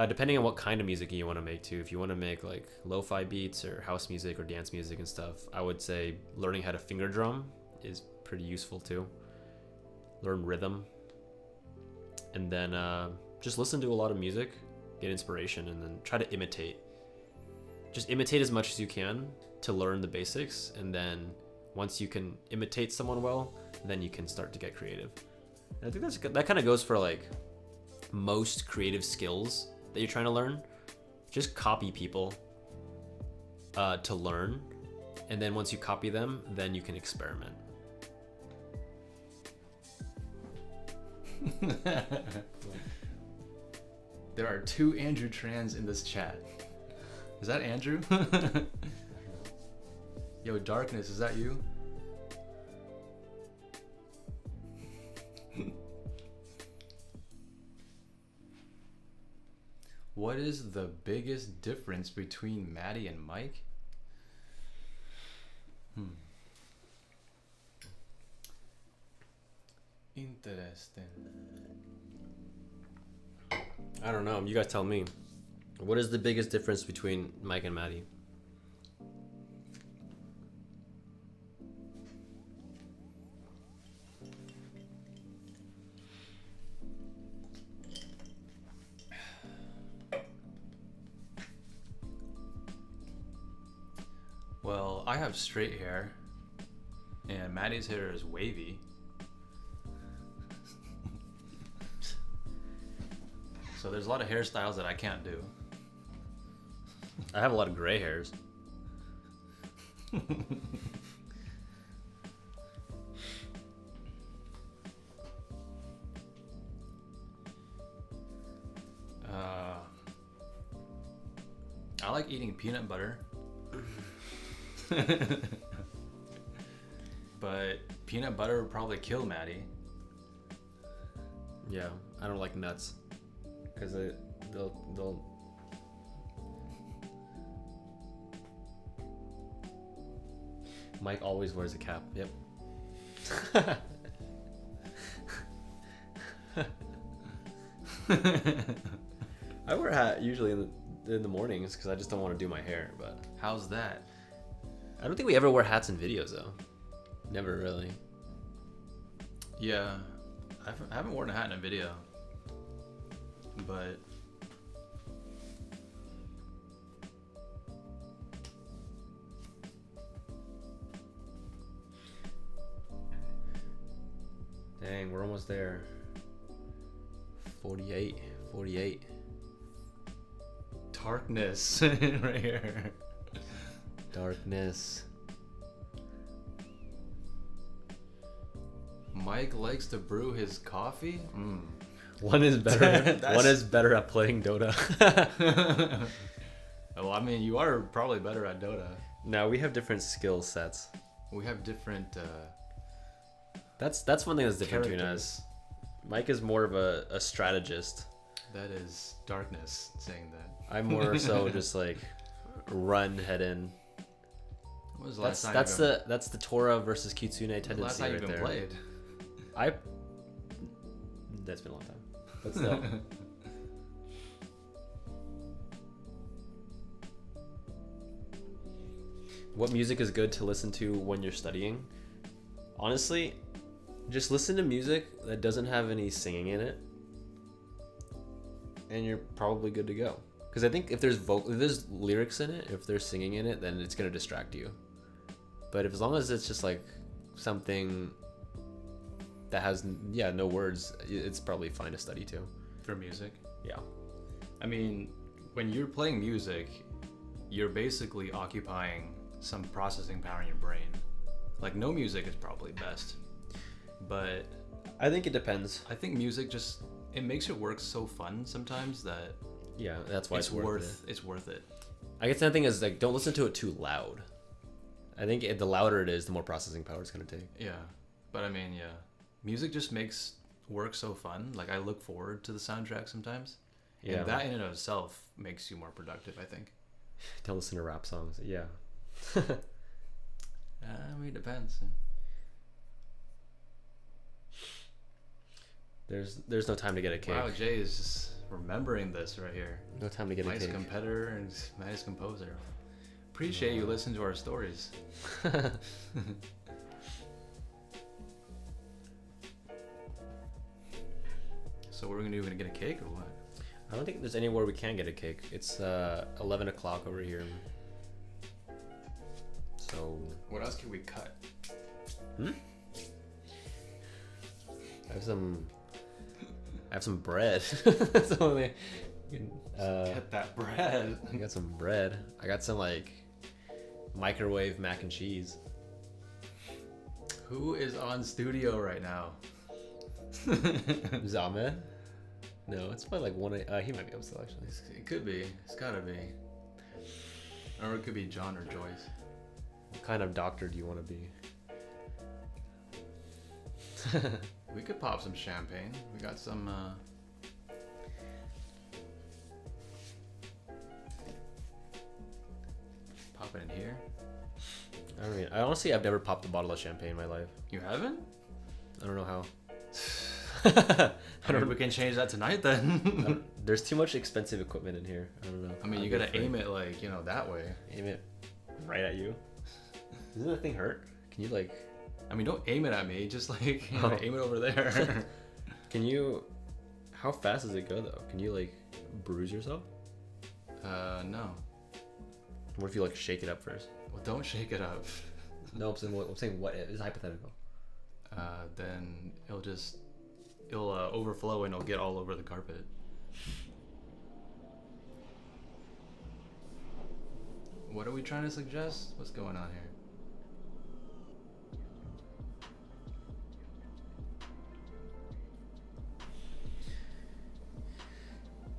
depending on what kind of music you want to make too, if you want to make like lo-fi beats or house music or dance music and stuff, I would say learning how to finger drum is pretty useful too. Learn rhythm, and then just listen to a lot of music, get inspiration, and then try to imitate. Just imitate as much as you can to learn the basics, and then once you can imitate someone well, then you can start to get creative. And I think that kind of goes for like most creative skills that you're trying to learn. Just copy people to learn, and then once you copy them, then you can experiment. There are 2 Andrew Trans in this chat. Is that Andrew? Yo, Darkness, is that you? What is the biggest difference between Matty and Mike? Interesting. I don't know. You guys tell me. What is the biggest difference between Mike and Matty? Well, I have straight hair, and Matty's hair is wavy. So there's a lot of hairstyles that I can't do. I have a lot of gray hairs. I like eating peanut butter. But peanut butter would probably kill Matty. Yeah, I don't like nuts because they'll. Mike always wears a cap. Yep. I wear a hat usually in the mornings because I just don't want to do my hair. But How's that? I don't think we ever wear hats in videos though. Never really. Yeah, I haven't worn a hat in a video, but Dang, we're almost there. 48. Darkness right here. Darkness. Mike likes to brew his coffee. One is better. One is better at playing Dota. Well, I mean, you are probably better at Dota. No, we have different skill sets. We have different. That's one thing that's different between characters. us. Mike is more of a strategist. That is Darkness saying that. I'm more so just like run head in. When was the last time That's the Torah versus Kitsune the tendency last time right you've been there. played? That's been a long time. But still. What music is good to listen to when you're studying? Honestly, just listen to music that doesn't have any singing in it, and you're probably good to go. Because I think if there's lyrics in it, if there's singing in it, then it's gonna distract you. But as long as it's just like something that has no words, it's probably fine to study too. For music? Yeah. I mean, when you're playing music, you're basically occupying some processing power in your brain. Like, no music is probably best. But I think it depends. I think music just, it makes your work so fun sometimes that Yeah, that's why it's worth it. It's worth it. I guess the thing is, like, don't listen to it too loud. I think the louder it is, the more processing power it's gonna take. Yeah. But I mean, yeah. Music just makes work so fun. Like, I look forward to the soundtrack sometimes. Yeah. And that in and of itself makes you more productive, I think. Don't listen to rap songs. Yeah. I mean, it depends. There's no time to get a cake. Wow, Jay is just remembering this right here. No time to get a Nice cake. competitor and nice composer. Appreciate you listening to our stories. So what are we gonna do? We're gonna get a cake or what? I don't think there's anywhere we can get a cake. It's 11 o'clock over here. So What else can we cut? I have some bread. That's the only Get that bread. I got some bread. I got some like microwave mac and cheese. Who is on studio right now? Zamed? No, it's probably like one. He might be up still actually. It could be. It's gotta be. Or it could be John or Joyce. What kind of doctor do you want to be? We could pop some champagne. We got some. Pop it in here. I mean, I honestly, I've never popped a bottle of champagne in my life. You haven't? I don't know how. I don't know. We can change that tonight then. There's too much expensive equipment in here. I don't know. I mean, you gotta aim it like, you know, that way. Aim it right at you. Doesn't that thing hurt? Can you like? I mean, don't aim it at me. Just like, you know, aim it over there. Can you? How fast does it go though? Can you like bruise yourself? No. What if you like shake it up first? Well, don't shake it up. No, I'm saying what is hypothetical. Then it'll overflow and it'll get all over the carpet. What are we trying to suggest? What's going on here?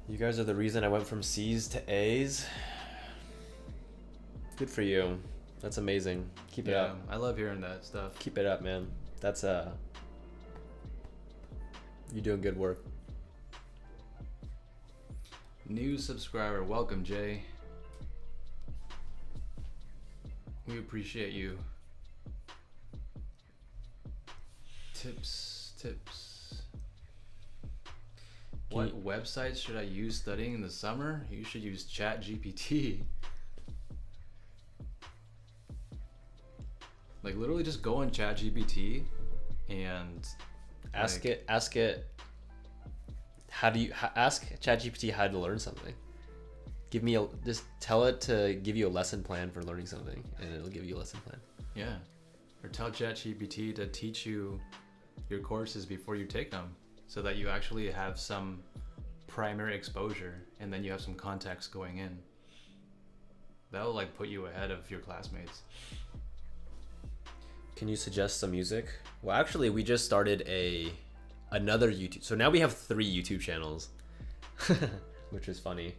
You guys are the reason I went from C's to A's. Good for you. That's amazing. Keep it up. I love hearing that stuff. Keep it up, man. That's you're doing good work. New subscriber, welcome Jay. We appreciate you. Tips. What websites should I use studying in the summer? You should use ChatGPT. Like literally just go on ChatGPT and ask it how do you ask ChatGPT how to learn something. Just tell it to give you a lesson plan for learning something, and it'll give you a lesson plan. Yeah, or tell ChatGPT to teach you your courses before you take them, so that you actually have some primary exposure, and then you have some context going in. That'll like put you ahead of your classmates. Can you suggest some music? Well, actually, we just started another YouTube. So now we have 3 YouTube channels, which is funny.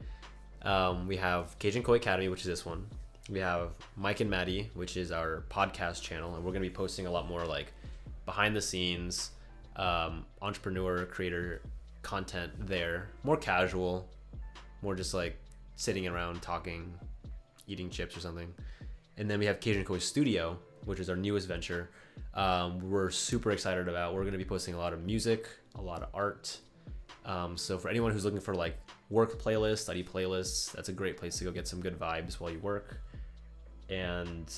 We have Cajun Koi Academy, which is this one. We have Mike and Matty, which is our podcast channel, and we're gonna be posting a lot more like behind the scenes, entrepreneur, creator content there. More casual, more just like sitting around talking, eating chips or something. And then we have Cajun Koi Studio, which is our newest venture. We're super excited about. We're gonna be posting a lot of music, a lot of art. So for anyone who's looking for like work playlists, study playlists, that's a great place to go get some good vibes while you work. And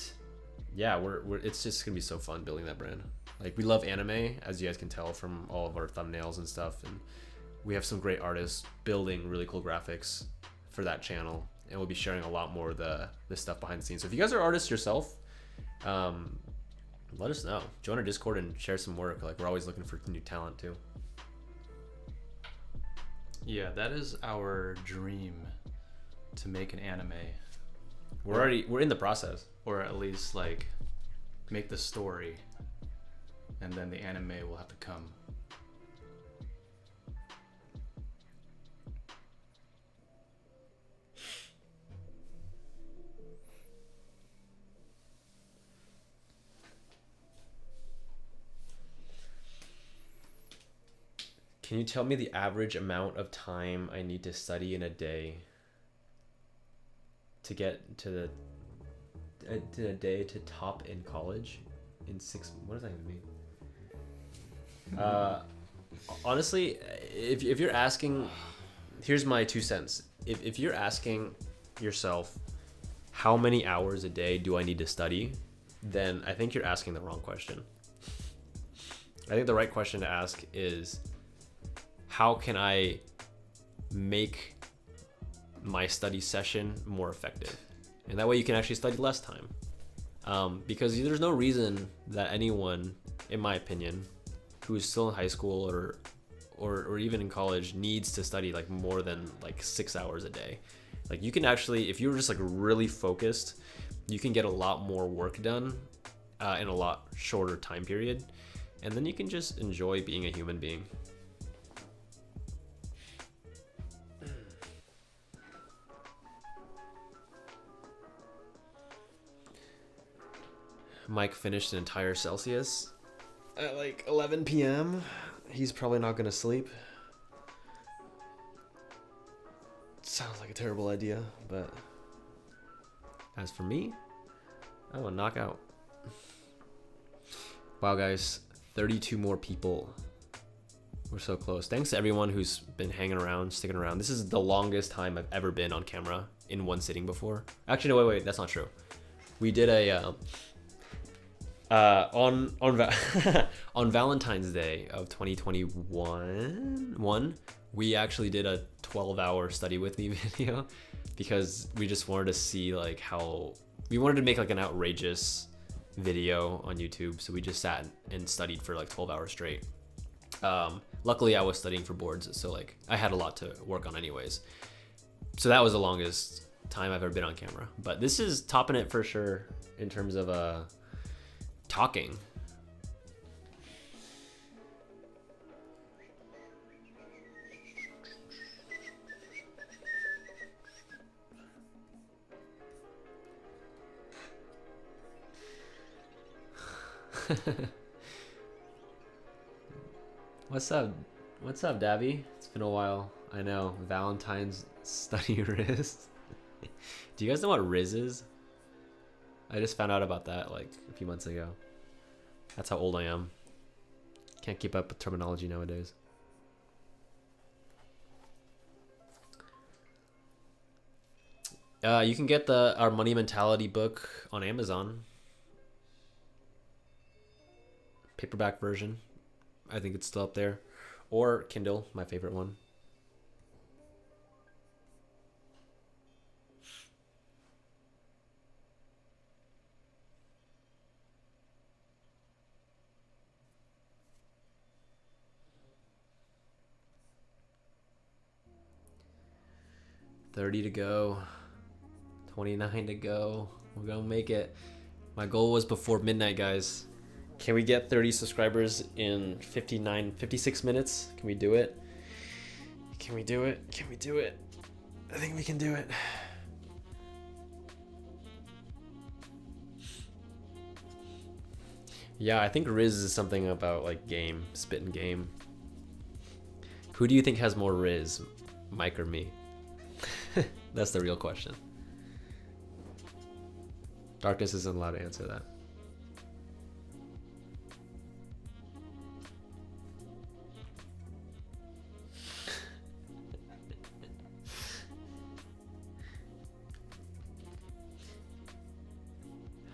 yeah, it's just gonna be so fun building that brand. Like we love anime, as you guys can tell from all of our thumbnails and stuff. And we have some great artists building really cool graphics for that channel. And we'll be sharing a lot more of the stuff behind the scenes. So if you guys are artists yourself, let us know. Join our Discord and share some work. Like we're always looking for new talent too. Yeah, that is our dream, to make an anime. We're in the process. Or at least like make the story, and then the anime will have to come. Can you tell me the average amount of time I need to study in a day to get to the day to top in college in 6? What does that even mean? Honestly, if you're asking, here's my 2 cents. If you're asking yourself how many hours a day do I need to study, then I think you're asking the wrong question. I think the right question to ask is, how can I make my study session more effective? And that way you can actually study less time. Because there's no reason that anyone, in my opinion, who is still in high school or even in college needs to study like more than like 6 hours a day. Like you can actually, if you're just like really focused, you can get a lot more work done in a lot shorter time period. And then you can just enjoy being a human being. Mike finished an entire Celsius at like 11 p.m. He's probably not gonna sleep. Sounds like a terrible idea, but as for me, I will knock out. Wow, guys, 32 more people. We're so close. Thanks to everyone who's been hanging around, sticking around. This is the longest time I've ever been on camera in one sitting before. Actually, no, wait, that's not true. We did a on on Valentine's Day of 2021, we actually did a 12-hour study with me video because we just wanted to see like how we wanted to make like an outrageous video on YouTube. So we just sat and studied for like 12 hours straight. Luckily I was studying for boards, so like I had a lot to work on anyways. So that was the longest time I've ever been on camera, but this is topping it for sure in terms of talking. What's up, Dabby? It's been a while. I know. Valentine's study Riz. Do you guys know what Riz is? I just found out about that like a few months ago. That's how old I am. Can't keep up with terminology nowadays. You can get our Money Mentality book on Amazon. Paperback version. I think it's still up there. Or Kindle, my favorite one. $30 to go. $29 to go. We're gonna make it. My goal was before midnight, guys. Can we get 30 subscribers in 56 minutes? Can we do it? Can we do it? Can we do it? I think we can do it. Yeah, I think Riz is something about like game, spit and game. Who do you think has more Riz, Mike or me? That's the real question. Darkness isn't allowed to answer that.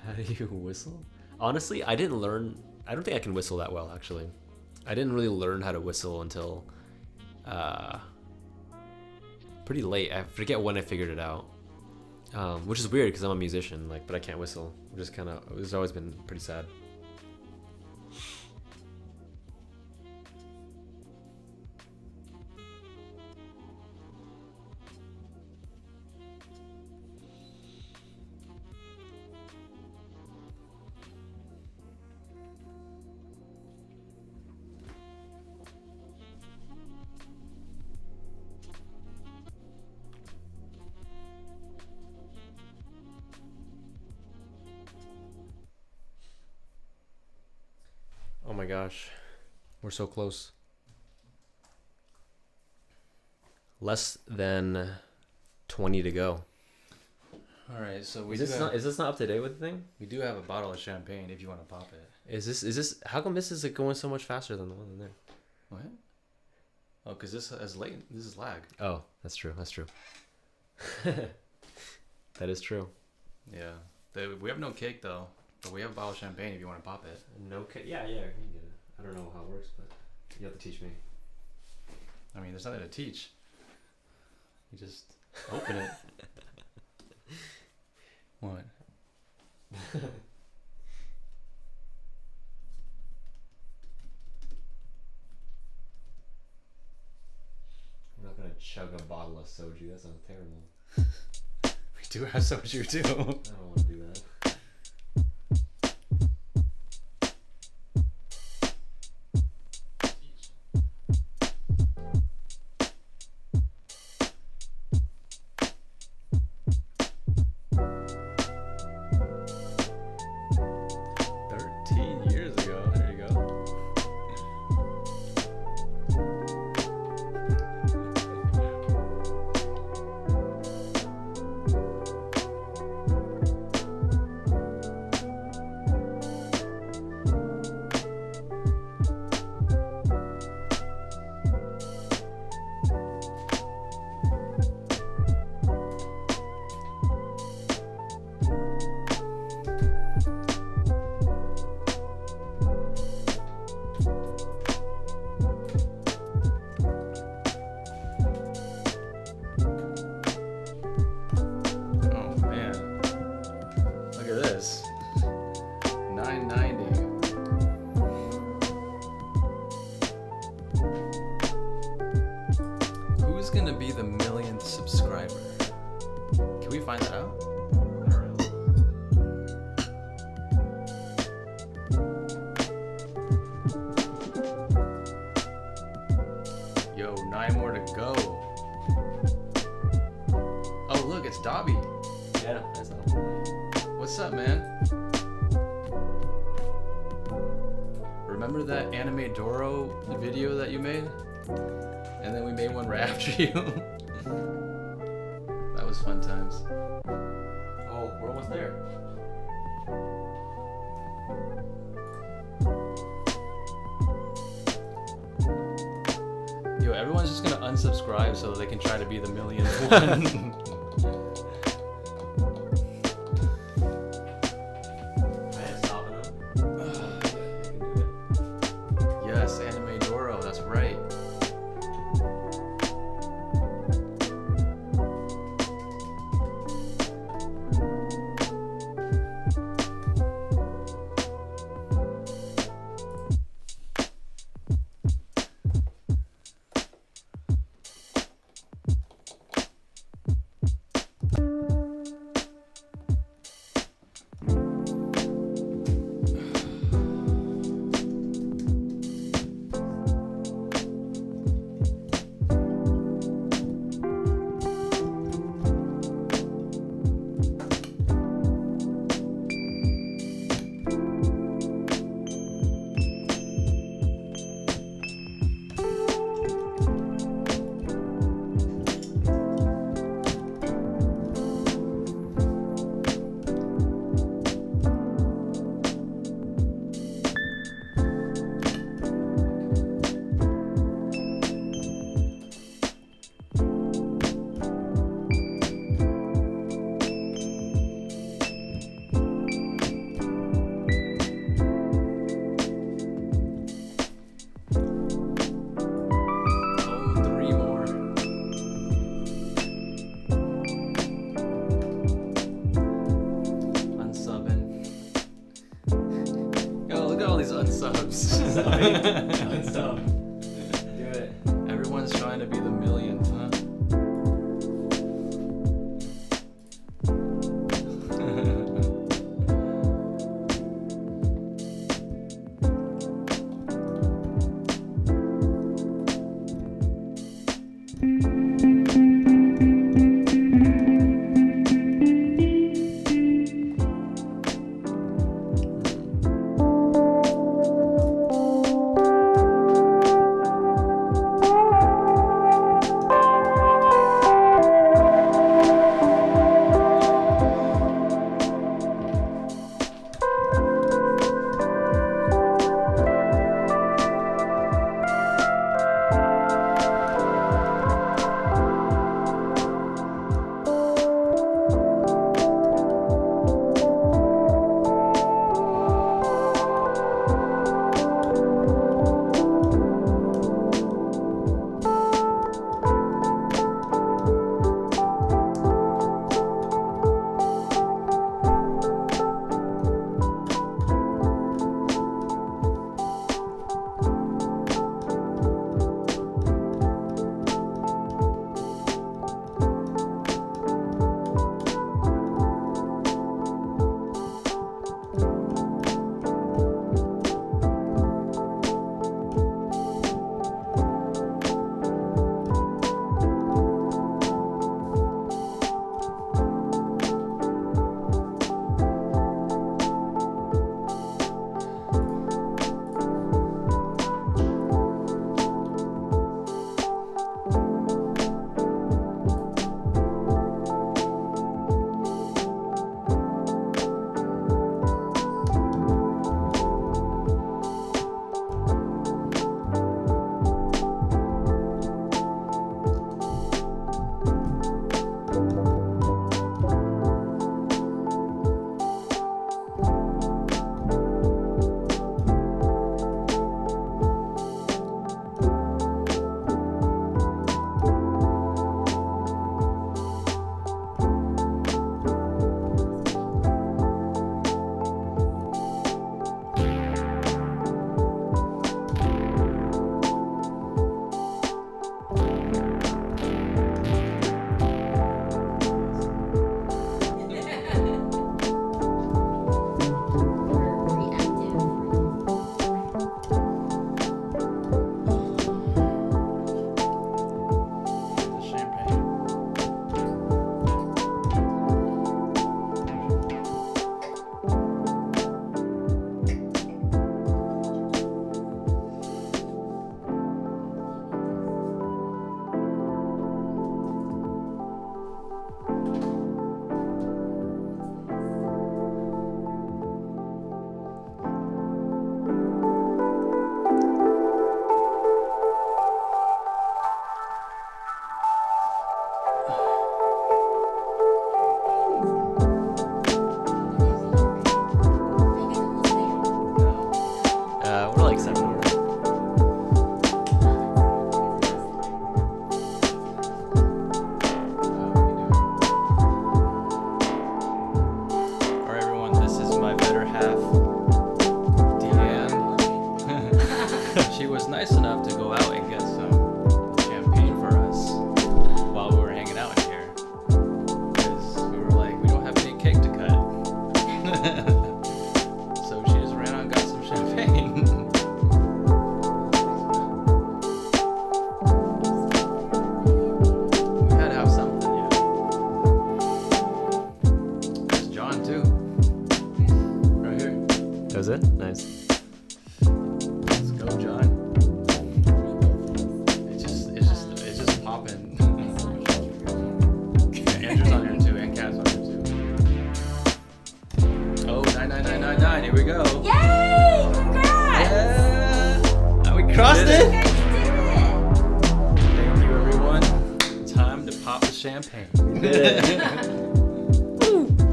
How do you whistle? Honestly, I don't think I can whistle that well, actually. I didn't really learn how to whistle until pretty late. I forget when I figured it out. Which is weird because I'm a musician, like, but I can't whistle. It's always been pretty sad. Oh my gosh, we're so close. Less than 20 to go. All right, so is this not up to date with the thing? We do have a bottle of champagne if you want to pop it. Is this how come this is going so much faster than the one in there? What? Oh, because this is lag. Oh, that's true. That is true. Yeah. We have no cake though, but we have a bottle of champagne if you want to pop it. No cake? Yeah, you can get it. I don't know how it works, but you have to teach me. I mean, there's nothing to teach. You just open it. What? I'm not gonna chug a bottle of soju. That sounds terrible. We do have soju too. I don't want to do that. Who's gonna be the millionth subscriber? Can we find that out? Yo, 9 more to go. Oh, look, it's Dobby. Yeah, that's all. What's up, man? Remember that Anime Doro video that you made? And then we made one right after you. That was fun times. Oh, we're almost there. Yo, everyone's just gonna unsubscribe so they can try to be the millionth one. Yes, Anime Doro, that's right. Unsub. Do it. Everyone's trying to be the millionth, huh? she was nice enough to go out and get some champagne for us while we were hanging out in here. Because we were like, we don't have any cake to cut. So she just ran out and got some champagne. We had to have something, yeah. There's John too. Right here. That was it? Nice. Let's go, John. It's just popping. Andrew's on here too, and Kat's on here too. Oh, 99999. Here we go. Yay! Congrats! Yeah. We crossed You it. guys did Thank you, everyone. Time to pop the champagne.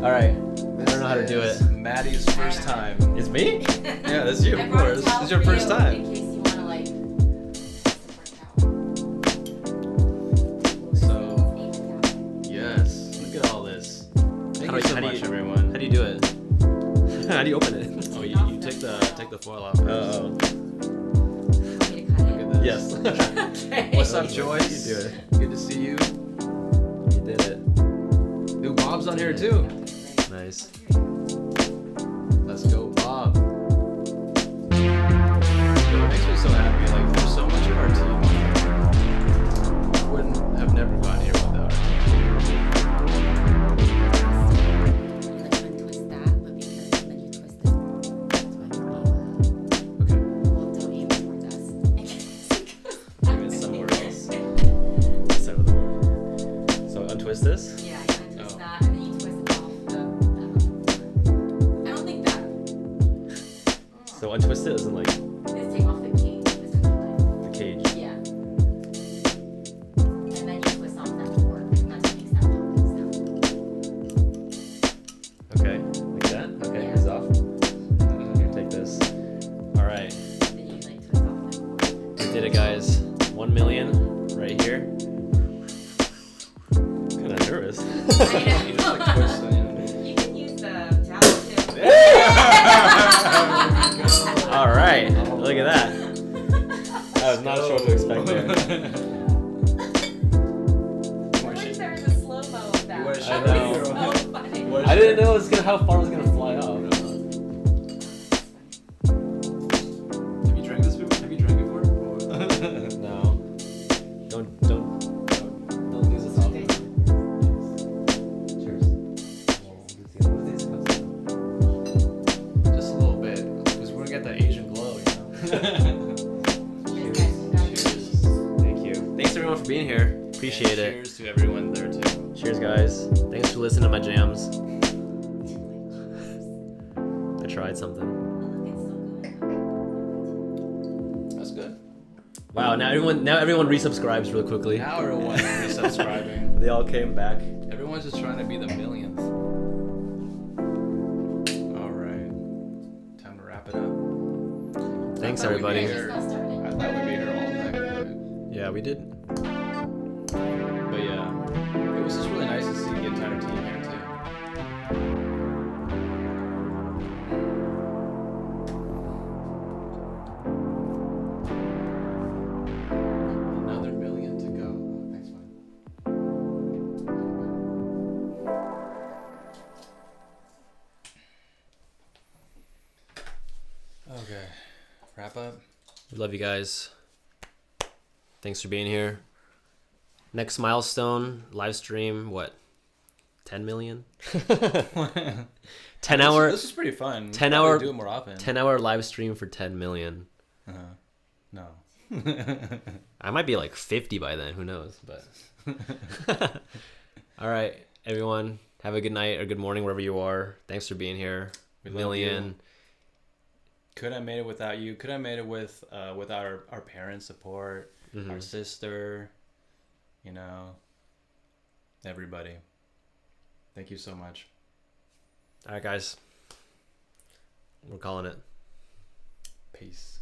All right. I don't know how to do it. Matty's first time. It's me? Yeah, that's you, I of brought a course. towel It's your for first you time. In case you want to like. So, yes. Look at all this. Thank How you do- so how do much, you- everyone. How do you do it? How do you open it? Oh, you take the foil off first. Oh. Want me to cut Look at this. Yes. Okay. What's up, Joyce? You do it. Good to see you. You did it. Ooh, Bob's on here too. Nice. Let's go, Bob. It makes me so happy. Like, there's so much of our team. I wouldn't have never gotten here without our team. You like untwist that, but be careful that you twist this ball. Okay. Well, don't aim towards us. Maybe it's somewhere else. Instead of the word. So untwist this. Yeah, you untwist Oh. that, and then you twist it off the. I don't think that. So untwist it isn't like Just take off the cage, essentially. the cage. Yeah. And then you twist off that fork, and that's what makes that popping sound. Okay. Like that? Okay, Yeah. it's off. Here, take this. All right. Then you like twist off that fork. We did it, guys. 1 million right here. Kind of nervous. I You just like twist it. You can use the towel too. All right. Look at that. I was not sure what to expect there. I wish there was a slow-mo of that. You wish I That know. would be so funny. I didn't know how far it was gonna fly off. Have you drank this before? Have you drank before? No. Don't use this off. Cheers. Just a little bit, because we're gonna get that Asian glow, you know. Cheers, guys. Congratulations. Thank you. Thanks everyone for being here. Appreciate it. Cheers to everyone there too. Cheers, guys. Thanks for listening to my jams. I tried something. That's good. Wow. Now everyone resubscribes real quickly. Now everyone's resubscribing. They all came back. Everyone's just trying to be the millionth. All right. Time to wrap it up. Thanks I thought we'd be everybody. here- Just got started. I thought we'd be here all night. Yeah, we did. But yeah, it was just really nice to see the entire team here too. Another million to go. Thanks, man. Okay, wrap up. We love you guys. Thanks for being here. Next milestone, live stream, what? 10 million? 10 hour This is pretty fun. 10 Probably hour- do it more often. 10-hour live stream for 10 million. No. I might be like 50 by then, who knows, but all right, everyone, have a good night or good morning wherever you are. Thanks for being here. We love Million. you. Could have made it without you. Could have made it with our parents' support, our sister, you know, everybody. Thank you so much. All right, guys, we're calling it. Peace.